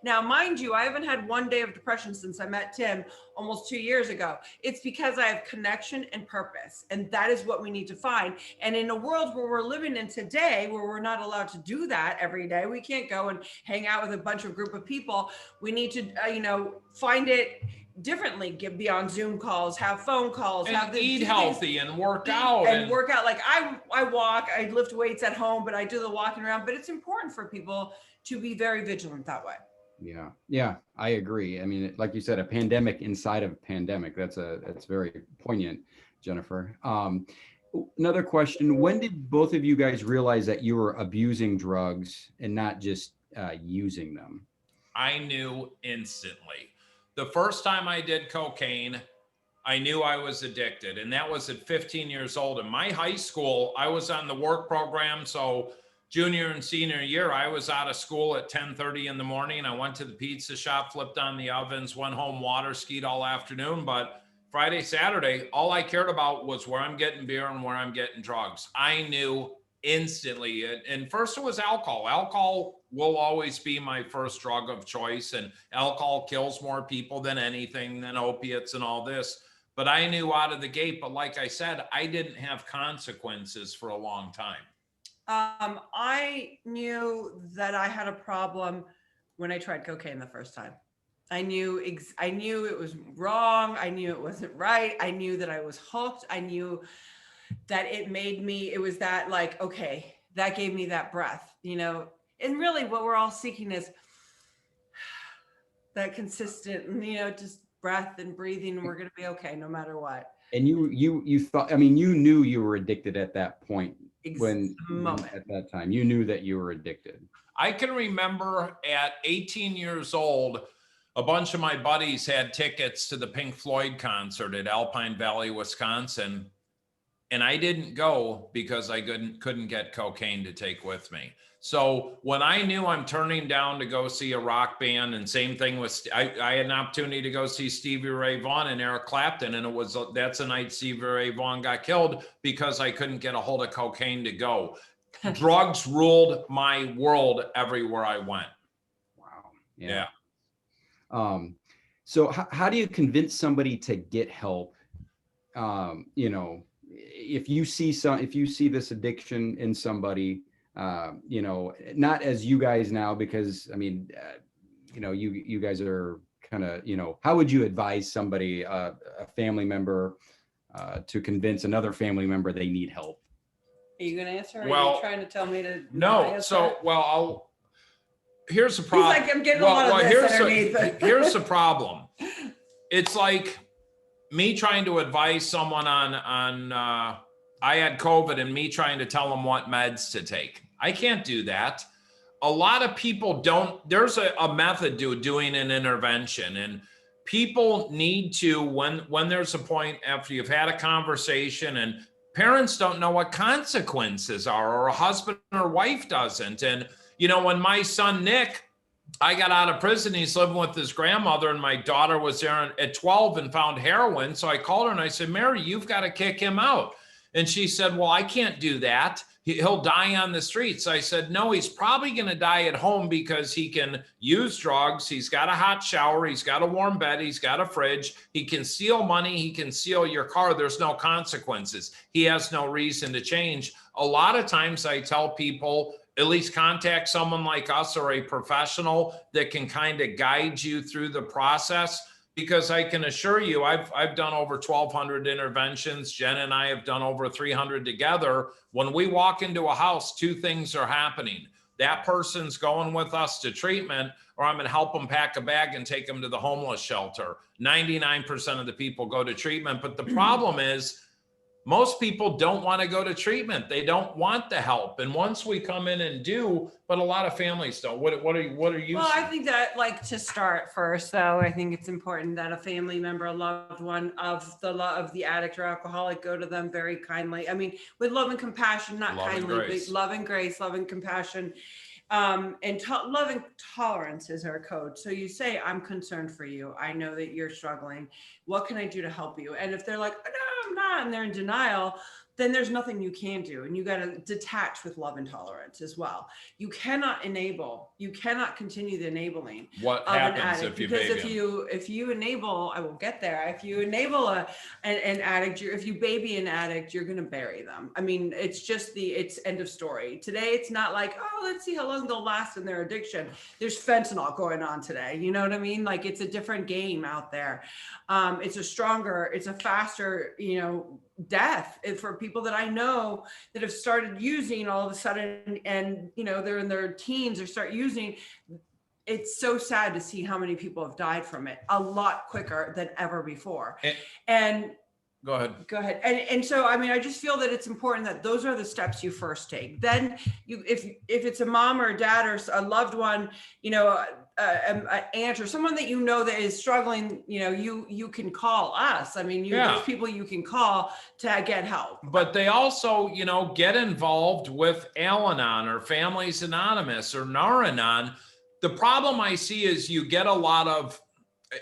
Now, mind you, I haven't had one day of depression since I met Tim almost 2 years ago. It's because I have connection and purpose. And that is what we need to find. And in a world where we're living in today, where we're not allowed to do that every day, we can't go and hang out with a bunch of group of people. We need to, find it differently, be on Zoom calls, have phone calls, and eat healthy and work out. And work out. Like, I walk, I lift weights at home, but I do the walking around. But it's important for people to be very vigilant that way. Yeah, I agree. I mean, like you said, a pandemic inside of a pandemic. That's very poignant, Jennifer. Another question: when did both of you guys realize that you were abusing drugs and not just using them? I knew instantly. The first time I did cocaine, I knew I was addicted, and that was at 15 years old. In my high school, I was on the work program, so junior and senior year, I was out of school at 10:30 in the morning. I went to the pizza shop, flipped on the ovens, went home, water skied all afternoon. But Friday, Saturday, all I cared about was where I'm getting beer and where I'm getting drugs. I knew instantly. And first it was alcohol. Alcohol will always be my first drug of choice, and alcohol kills more people than anything, than opiates and all this. but I knew out of the gate. But like I said, I didn't have consequences for a long time. I knew that I had a problem when I tried cocaine the first time. I knew it was wrong. I knew it wasn't right. I knew that I was hooked. I knew that it was that like, okay, that gave me that breath, and really what we're all seeking is that consistent, just breath and breathing, and we're going to be okay no matter what. And you thought, I mean, you knew you were addicted at that point. When at that time you knew that you were addicted. I can remember at 18 years old, a bunch of my buddies had tickets to the Pink Floyd concert at Alpine Valley, Wisconsin. And I didn't go because I couldn't get cocaine to take with me. So when I knew I'm turning down to go see a rock band, and same thing with, I had an opportunity to go see Stevie Ray Vaughan and Eric Clapton. And that's the night Stevie Ray Vaughan got killed because I couldn't get a hold of cocaine to go. Drugs ruled my world everywhere I went. Wow. Yeah. So how do you convince somebody to get help? If you see this addiction in somebody, not as you guys now, because I mean, you guys are kind of, how would you advise somebody, a family member, to convince another family member they need help? Are you going to answer? Or Well, are you trying to tell me to? No. So, here's the problem. He's like, I'm getting a lot of this underneath. Here's the problem. It's like me trying to advise someone on I had COVID and me trying to tell them what meds to take. I can't do that. A lot of people don't. There's a method to doing an intervention, and people need to, when there's a point after you've had a conversation, and parents don't know what consequences are, or a husband or wife doesn't. And, when my son, Nick, I got out of prison, he's living with his grandmother, and my daughter was there at 12 and found heroin. So I called her and I said, Mary, you've got to kick him out. And she said, well, I can't do that. He'll die on the streets. I said, no, he's probably going to die at home because he can use drugs. He's got a hot shower. He's got a warm bed. He's got a fridge. He can steal money. He can steal your car. There's no consequences. He has no reason to change. A lot of times I tell people, at least contact someone like us or a professional that can kind of guide you through the process. Because I can assure you, I've done over 1,200 interventions. Jen and I have done over 300 together. When we walk into a house, two things are happening. That person's going with us to treatment, or I'm going to help them pack a bag and take them to the homeless shelter. 99% of the people go to treatment. But the problem is, most people don't want to go to treatment. They don't want the help. And once we come in and do, but a lot of families don't. What are you? Well, I think that, like, to start first, though, I think it's important that a family member, a loved one of the addict or alcoholic, go to them very kindly. I mean, with love and compassion, not love kindly, but love and grace, love and compassion. And love and tolerance is our code. So you say, I'm concerned for you. I know that you're struggling. What can I do to help you? And if they're like, no, I'm not, and they're in denial, then there's nothing you can do. And you got to detach with love and tolerance as well. You cannot continue the enabling. What happens if you baby them? If you enable, I will get there. If you enable an addict, if you baby an addict, you're going to bury them. I mean, it's end of story. Today, it's not like, oh, let's see how long they'll last in their addiction. There's fentanyl going on today. You know what I mean? Like, it's a different game out there. It's a faster, death for people that I know that have started using all of a sudden, and they're in their teens or start using. It's so sad to see how many people have died from it, a lot quicker than ever before. And go ahead. And so, I mean, I just feel that it's important that those are the steps you first take. Then if it's a mom or a dad or a loved one, an aunt or someone that that is struggling, you can call us. I mean, there's people you can call to get help. But they also, get involved with Al-Anon or Families Anonymous or Nar-Anon. The problem I see is you get a lot of,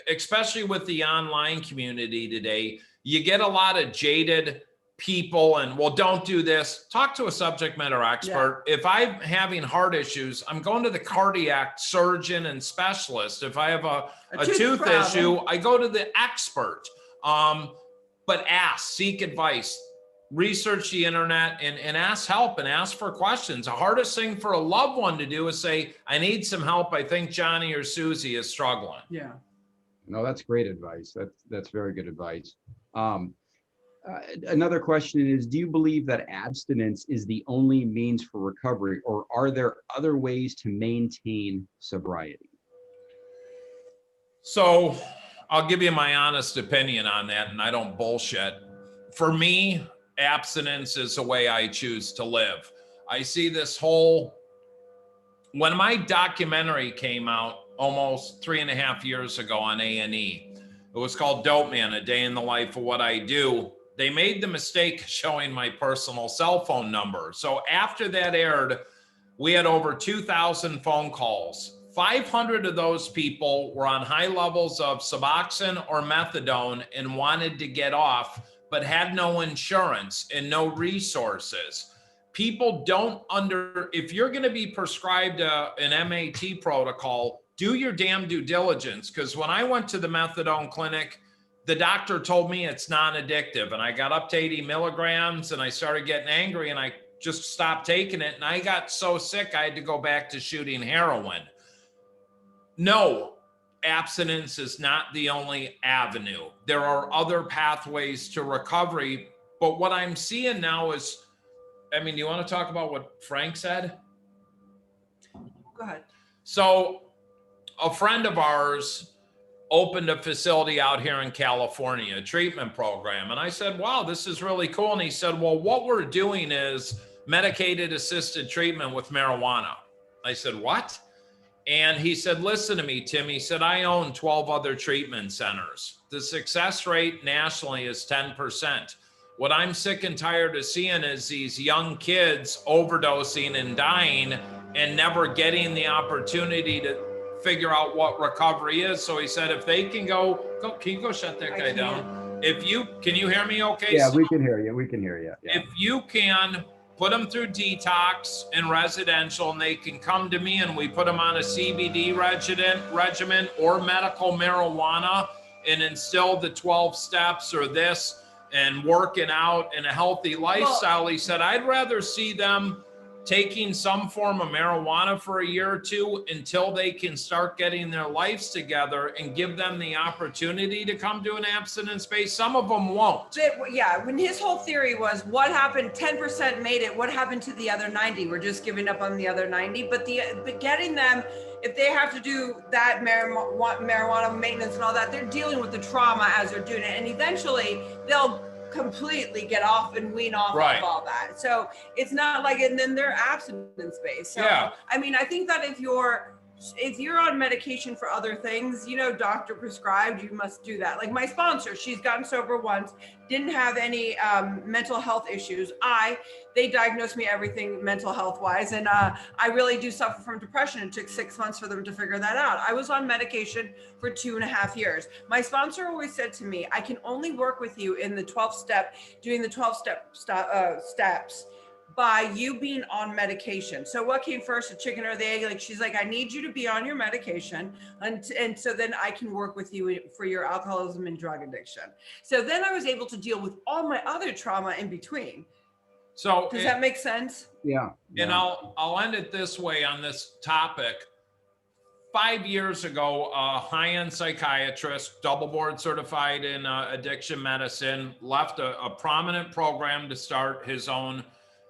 especially with the online community today, you get a lot of jaded people and, well, don't do this. Talk to a subject matter expert. Yeah. If I'm having heart issues, I'm going to the cardiac surgeon and specialist. If I have a tooth issue, I go to the expert. but ask, seek advice, research the internet, and ask help and ask for questions. The hardest thing for a loved one to do is say, I need some help. I think Johnny or Susie is struggling. Yeah. No, that's great advice. That's very good advice. Another question is, do you believe that abstinence is the only means for recovery, or are there other ways to maintain sobriety? So I'll give you my honest opinion on that, and I don't bullshit. For me, abstinence is the way I choose to live. I see this when my documentary came out almost 3.5 years ago on A&E, it was called Dope Man, A Day in the Life of What I Do. They made the mistake of showing my personal cell phone number. So after that aired, we had over 2,000 phone calls. 500 of those people were on high levels of Suboxone or methadone and wanted to get off, but had no insurance and no resources. People if you're going to be prescribed an MAT protocol, do your damn due diligence. Because when I went to the methadone clinic, the doctor told me it's non-addictive, and I got up to 80 milligrams and I started getting angry and I just stopped taking it. And I got so sick, I had to go back to shooting heroin. No, abstinence is not the only avenue. There are other pathways to recovery. But what I'm seeing now is, you want to talk about what Frank said? Go ahead. So a friend of ours opened a facility out here in California, a treatment program. And I said, wow, this is really cool. And he said, well, what we're doing is medicated assisted treatment with marijuana. I said, what? And he said, listen to me, Tim. He said, I own 12 other treatment centers. The success rate nationally is 10%. What I'm sick and tired of seeing is these young kids overdosing and dying and never getting the opportunity to figure out what recovery is. So he said, if they can go, can you go shut that guy down? Can you hear me okay? Yeah, we can hear you. We can hear you. Yeah. If you can put them through detox and residential, and they can come to me and we put them on a CBD regimen or medical marijuana and instill the 12 steps or this and working out and a healthy lifestyle. He said, I'd rather see them taking some form of marijuana for a year or two until they can start getting their lives together and give them the opportunity to come to an abstinence base. Some of them won't. Yeah, when his whole theory was what happened, 10% made it, what happened to the other 90? We're just giving up on the other 90, but getting them, if they have to do that marijuana maintenance and all that, they're dealing with the trauma as they're doing it. And eventually they'll completely get off and wean off of all that. So it's not like, and then they're abstinence based. So, yeah. I think that if you're on medication for other things, doctor prescribed, you must do that. Like my sponsor, she's gotten sober once, didn't have any mental health issues. They diagnosed me everything mental health wise. And I really do suffer from depression. It took 6 months for them to figure that out. I was on medication for 2.5 years. My sponsor always said to me, I can only work with you in the 12-step, doing the 12-step steps by you being on medication. So what came first, the chicken or the egg? Like, she's like, I need you to be on your medication. And so then I can work with you for your alcoholism and drug addiction. So then I was able to deal with all my other trauma in between. So does that make sense? Yeah. And I'll end it this way on this topic. 5 years ago, a high-end psychiatrist, double board certified in addiction medicine, left a prominent program to start his own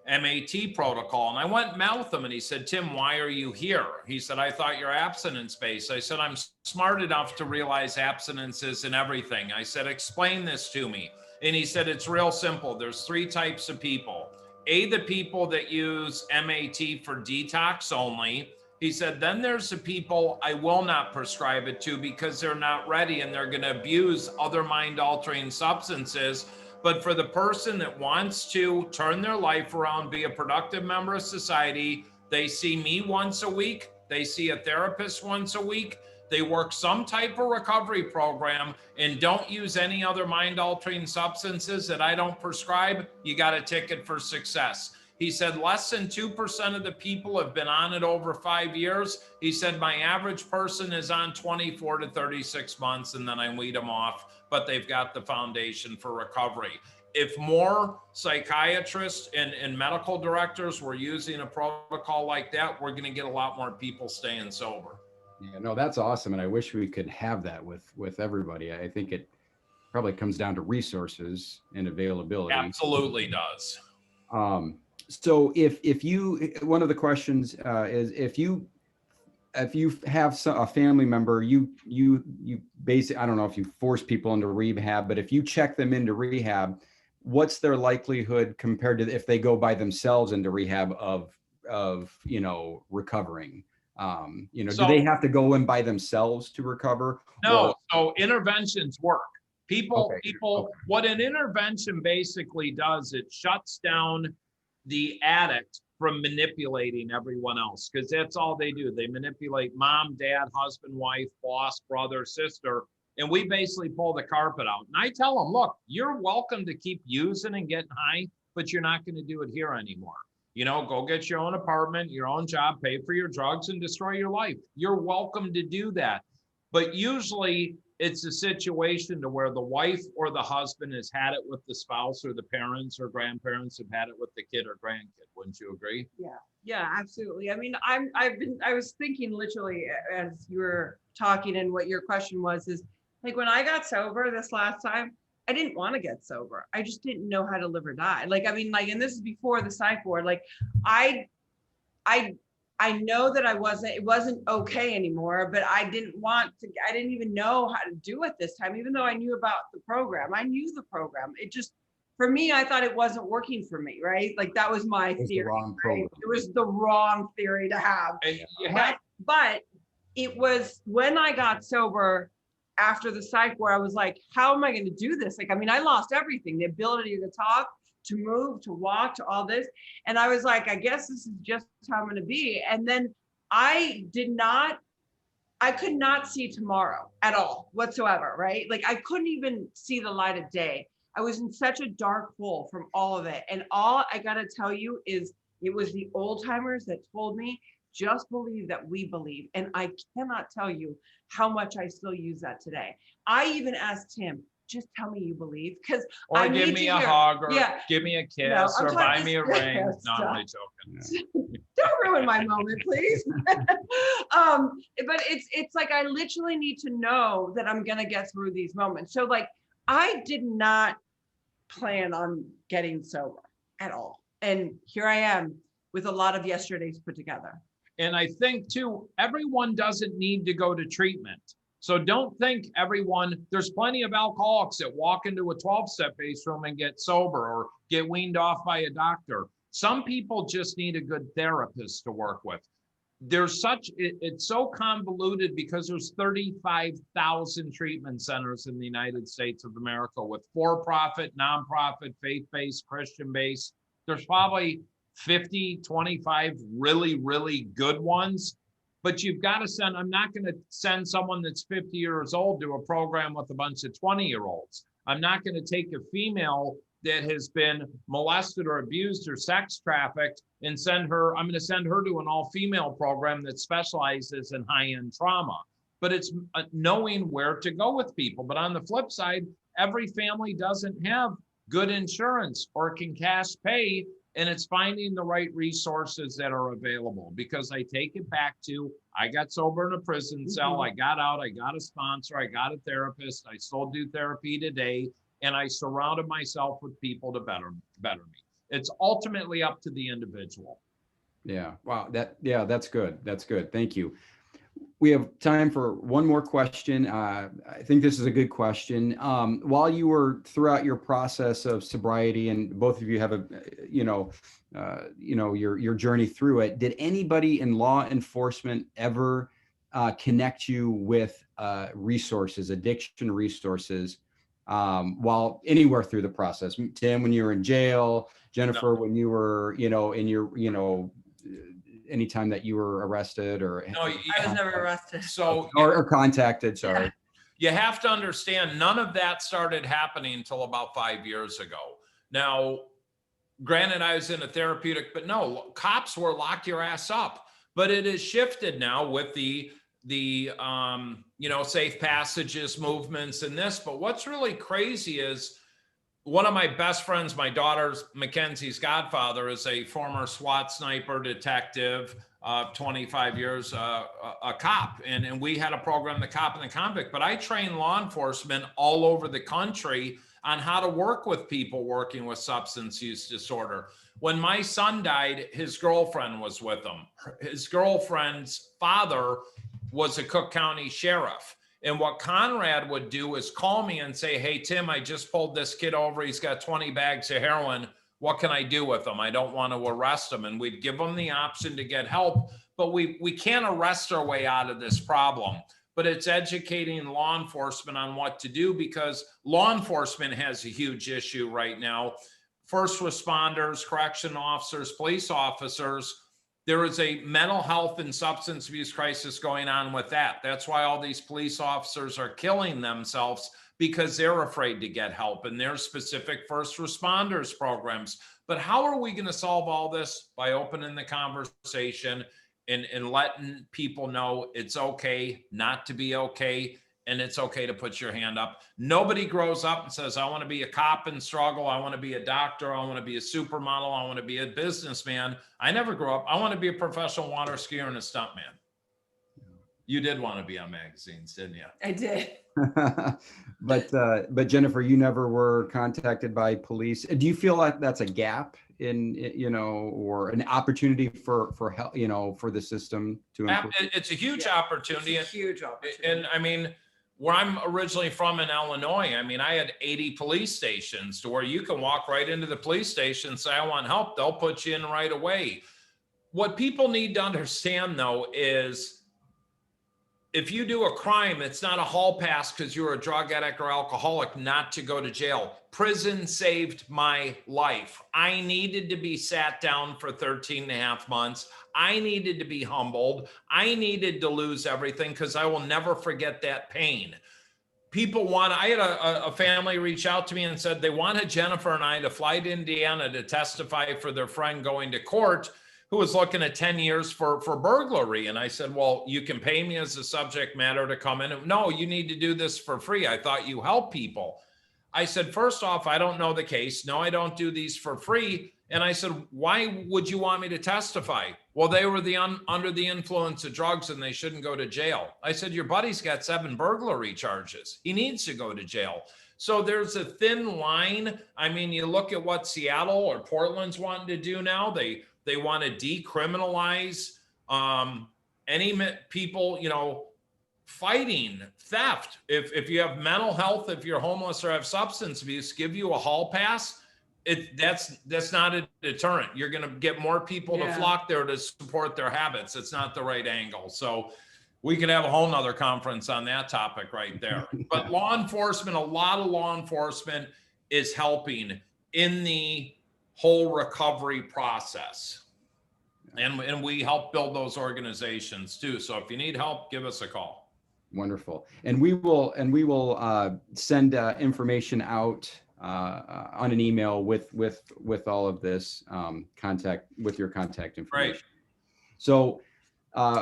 MAT protocol. And I went and met with him and he said, Tim, why are you here? He said, I thought you're abstinence based. I said, I'm smart enough to realize abstinence isn't everything. I said, explain this to me. And he said, it's real simple. There's 3 types of people. The people that use MAT for detox only. He said, then there's the people I will not prescribe it to because they're not ready and they're going to abuse other mind altering substances. But for the person that wants to turn their life around, be a productive member of society, they see me once a week, they see a therapist once a week, they work some type of recovery program and don't use any other mind altering substances that I don't prescribe, you got a ticket for success. He said less than 2% of the people have been on it over 5 years. He said my average person is on 24 to 36 months, and then I weed them off, but they've got the foundation for recovery. If more psychiatrists and medical directors were using a protocol like that, we're going to get a lot more people staying sober. Yeah, no, that's awesome. And I wish we could have that with everybody. I think it probably comes down to resources and availability. Absolutely does. So if you, one of the questions is if you have a family member, you basically, I don't know if you force people into rehab, but if you check them into rehab, what's their likelihood compared to if they go by themselves into rehab of recovering? Do they have to go in by themselves to recover? No, so interventions work. People, Okay. what an intervention basically does, it shuts down the addict from manipulating everyone else, because that's all they do. They manipulate mom, dad, husband, wife, boss, brother, sister, and we basically pull the carpet out. And I tell them, look, you're welcome to keep using and getting high, but you're not going to do it here anymore. Go get your own apartment, your own job, pay for your drugs, and destroy your life. You're welcome to do that. But usually it's a situation to where the wife or the husband has had it with the spouse, or the parents or grandparents have had it with the kid or grandkid. Wouldn't you agree? Yeah, absolutely. I mean, I was thinking literally as you were talking, and what your question was is like, when I got sober this last time, I didn't want to get sober. I just didn't know how to live or die. Like, I mean, like, and this is before the psych ward. Like, I know that it wasn't okay anymore, but I didn't even know how to do it this time, even though I knew about the program. I knew the program. It just, for me, I thought it wasn't working for me, right? Like, that was my theory. Right? It was the wrong theory to have. But it was when I got sober after the psych where I was like, how am I going to do this? Like, I mean, I lost everything, the ability to talk, to move, to walk, to all this. And I was like, I guess this is just how I'm going to be. And then I could not see tomorrow at all whatsoever, right? Like, I couldn't even see the light of day. I was in such a dark hole from all of it. And all I got to tell you is it was the old timers that told me, just believe that we believe. And I cannot tell you how much I still use that today. I even asked him, just tell me you believe, because or give me a hug, or give me a kiss, or buy me a ring. No, I'm only joking. Don't ruin my moment, please. But it's like, I literally need to know that I'm gonna get through these moments. So like, I did not plan on getting sober at all, and here I am with a lot of yesterdays put together. And I think too, everyone doesn't need to go to treatment. So don't think there's plenty of alcoholics that walk into a 12-step base room and get sober or get weaned off by a doctor. Some people just need a good therapist to work with. It's so convoluted because there's 35,000 treatment centers in the United States of America, with for-profit, nonprofit, faith-based, Christian-based. There's probably 50, 25 really, really good ones. But you've got to I'm not going to send someone that's 50 years old to a program with a bunch of 20-year-olds. I'm not going to take a female that has been molested or abused or sex trafficked and I'm going to send her to an all-female program that specializes in high-end trauma. But it's knowing where to go with people. But on the flip side, every family doesn't have good insurance or can cash pay. And it's finding the right resources that are available, because I take it back to, I got sober in a prison cell. I got out, I got a sponsor, I got a therapist. I still do therapy today. And I surrounded myself with people to better me. It's ultimately up to the individual. Yeah. Wow. That's good. That's good. Thank you. We have time for one more question. I think this is a good question. While you were throughout your process of sobriety, and both of you have your journey through it, did anybody in law enforcement ever connect you with resources, addiction resources, while anywhere through the process? Tim, when you were in jail, Jennifer, No. when you were, in your, anytime that you were arrested or No, I was never arrested. So or contacted, sorry. you have to understand, none of that started happening until about 5 years ago. Now, granted, I was in a therapeutic, but no, cops were lock your ass up. But it has shifted now with the safe passages movements and this. But what's really crazy is one of my best friends, my daughter's Mackenzie's godfather, is a former SWAT sniper detective, 25 years, a cop. And we had a program, The Cop and the Convict. But I train law enforcement all over the country on how to work with people working with substance use disorder. When my son died, his girlfriend was with him. His girlfriend's father was a Cook County sheriff. And what Conrad would do is call me and say, hey, Tim, I just pulled this kid over. He's got 20 bags of heroin. What can I do with him? I don't want to arrest him. And we'd give him the option to get help, but we can't arrest our way out of this problem. But it's educating law enforcement on what to do, because law enforcement has a huge issue right now. First responders, correction officers, police officers, there is a mental health and substance abuse crisis going on with that. That's why all these police officers are killing themselves, because they're afraid to get help, and there's specific first responders programs. But how are we going to solve all this? By opening the conversation and letting people know it's okay not to be okay, and it's okay to put your hand up. Nobody grows up and says, I want to be a cop and struggle. I want to be a doctor. I want to be a supermodel. I want to be a businessman. I never grew up. I want to be a professional water skier and a stuntman. You did want to be on magazines, didn't you? I did. But Jennifer, you never were contacted by police. Do you feel like that's a gap in, or an opportunity for help, for the system to improve? It's a huge opportunity. It's a huge opportunity. And I mean, where I'm originally from in Illinois, I mean, I had 80 police stations to where you can walk right into the police station and say, I want help. They'll put you in right away. What people need to understand, though, is if you do a crime, it's not a hall pass because you're a drug addict or alcoholic not to go to jail. Prison saved my life. I needed to be sat down for 13 and a half months. I needed to be humbled. I needed to lose everything, because I will never forget that pain. I had a family reach out to me and said they wanted Jennifer and I to fly to Indiana to testify for their friend going to court, who was looking at 10 years for burglary. And I said, well, you can pay me as a subject matter to come in. No, you need to do this for free. I thought you help people. I said, first off, I don't know the case. No, I don't do these for free. And I said, why would you want me to testify? Well, they were under the influence of drugs and they shouldn't go to jail. I said, your buddy's got 7 burglary charges. He needs to go to jail. So there's a thin line. I mean, you look at what Seattle or Portland's wanting to do now. They want to decriminalize any people, fighting theft. If you have mental health, if you're homeless or have substance abuse, give you a hall pass. That's not a deterrent. You're going to get more people to flock there to support their habits. It's not the right angle. So we could have a whole nother conference on that topic right there. But law enforcement, a lot of law enforcement is helping in the whole recovery process. And we help build those organizations too. So if you need help, give us a call. Wonderful. And we will send information out on an email with all of this with your contact information. Right. So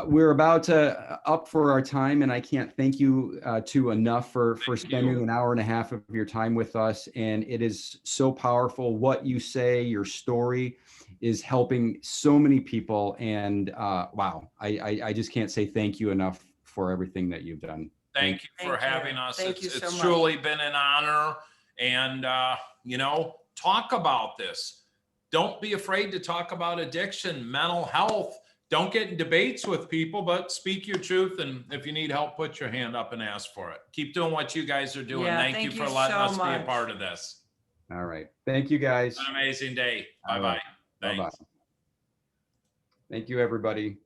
we're about to up for our time, and I can't thank you enough for spending an hour and a half of your time with us. And it is so powerful. What you say, your story is helping so many people. And wow, I just can't say thank you enough for everything that you've done. Thank you for having us. It's truly been an honor. And, talk about this. Don't be afraid to talk about addiction, mental health. Don't get in debates with people, but speak your truth. And if you need help, put your hand up and ask for it. Keep doing what you guys are doing. Thank you for letting us be a part of this. All right. Thank you, guys. An amazing day. Bye-bye. Bye-bye. Thank you, everybody.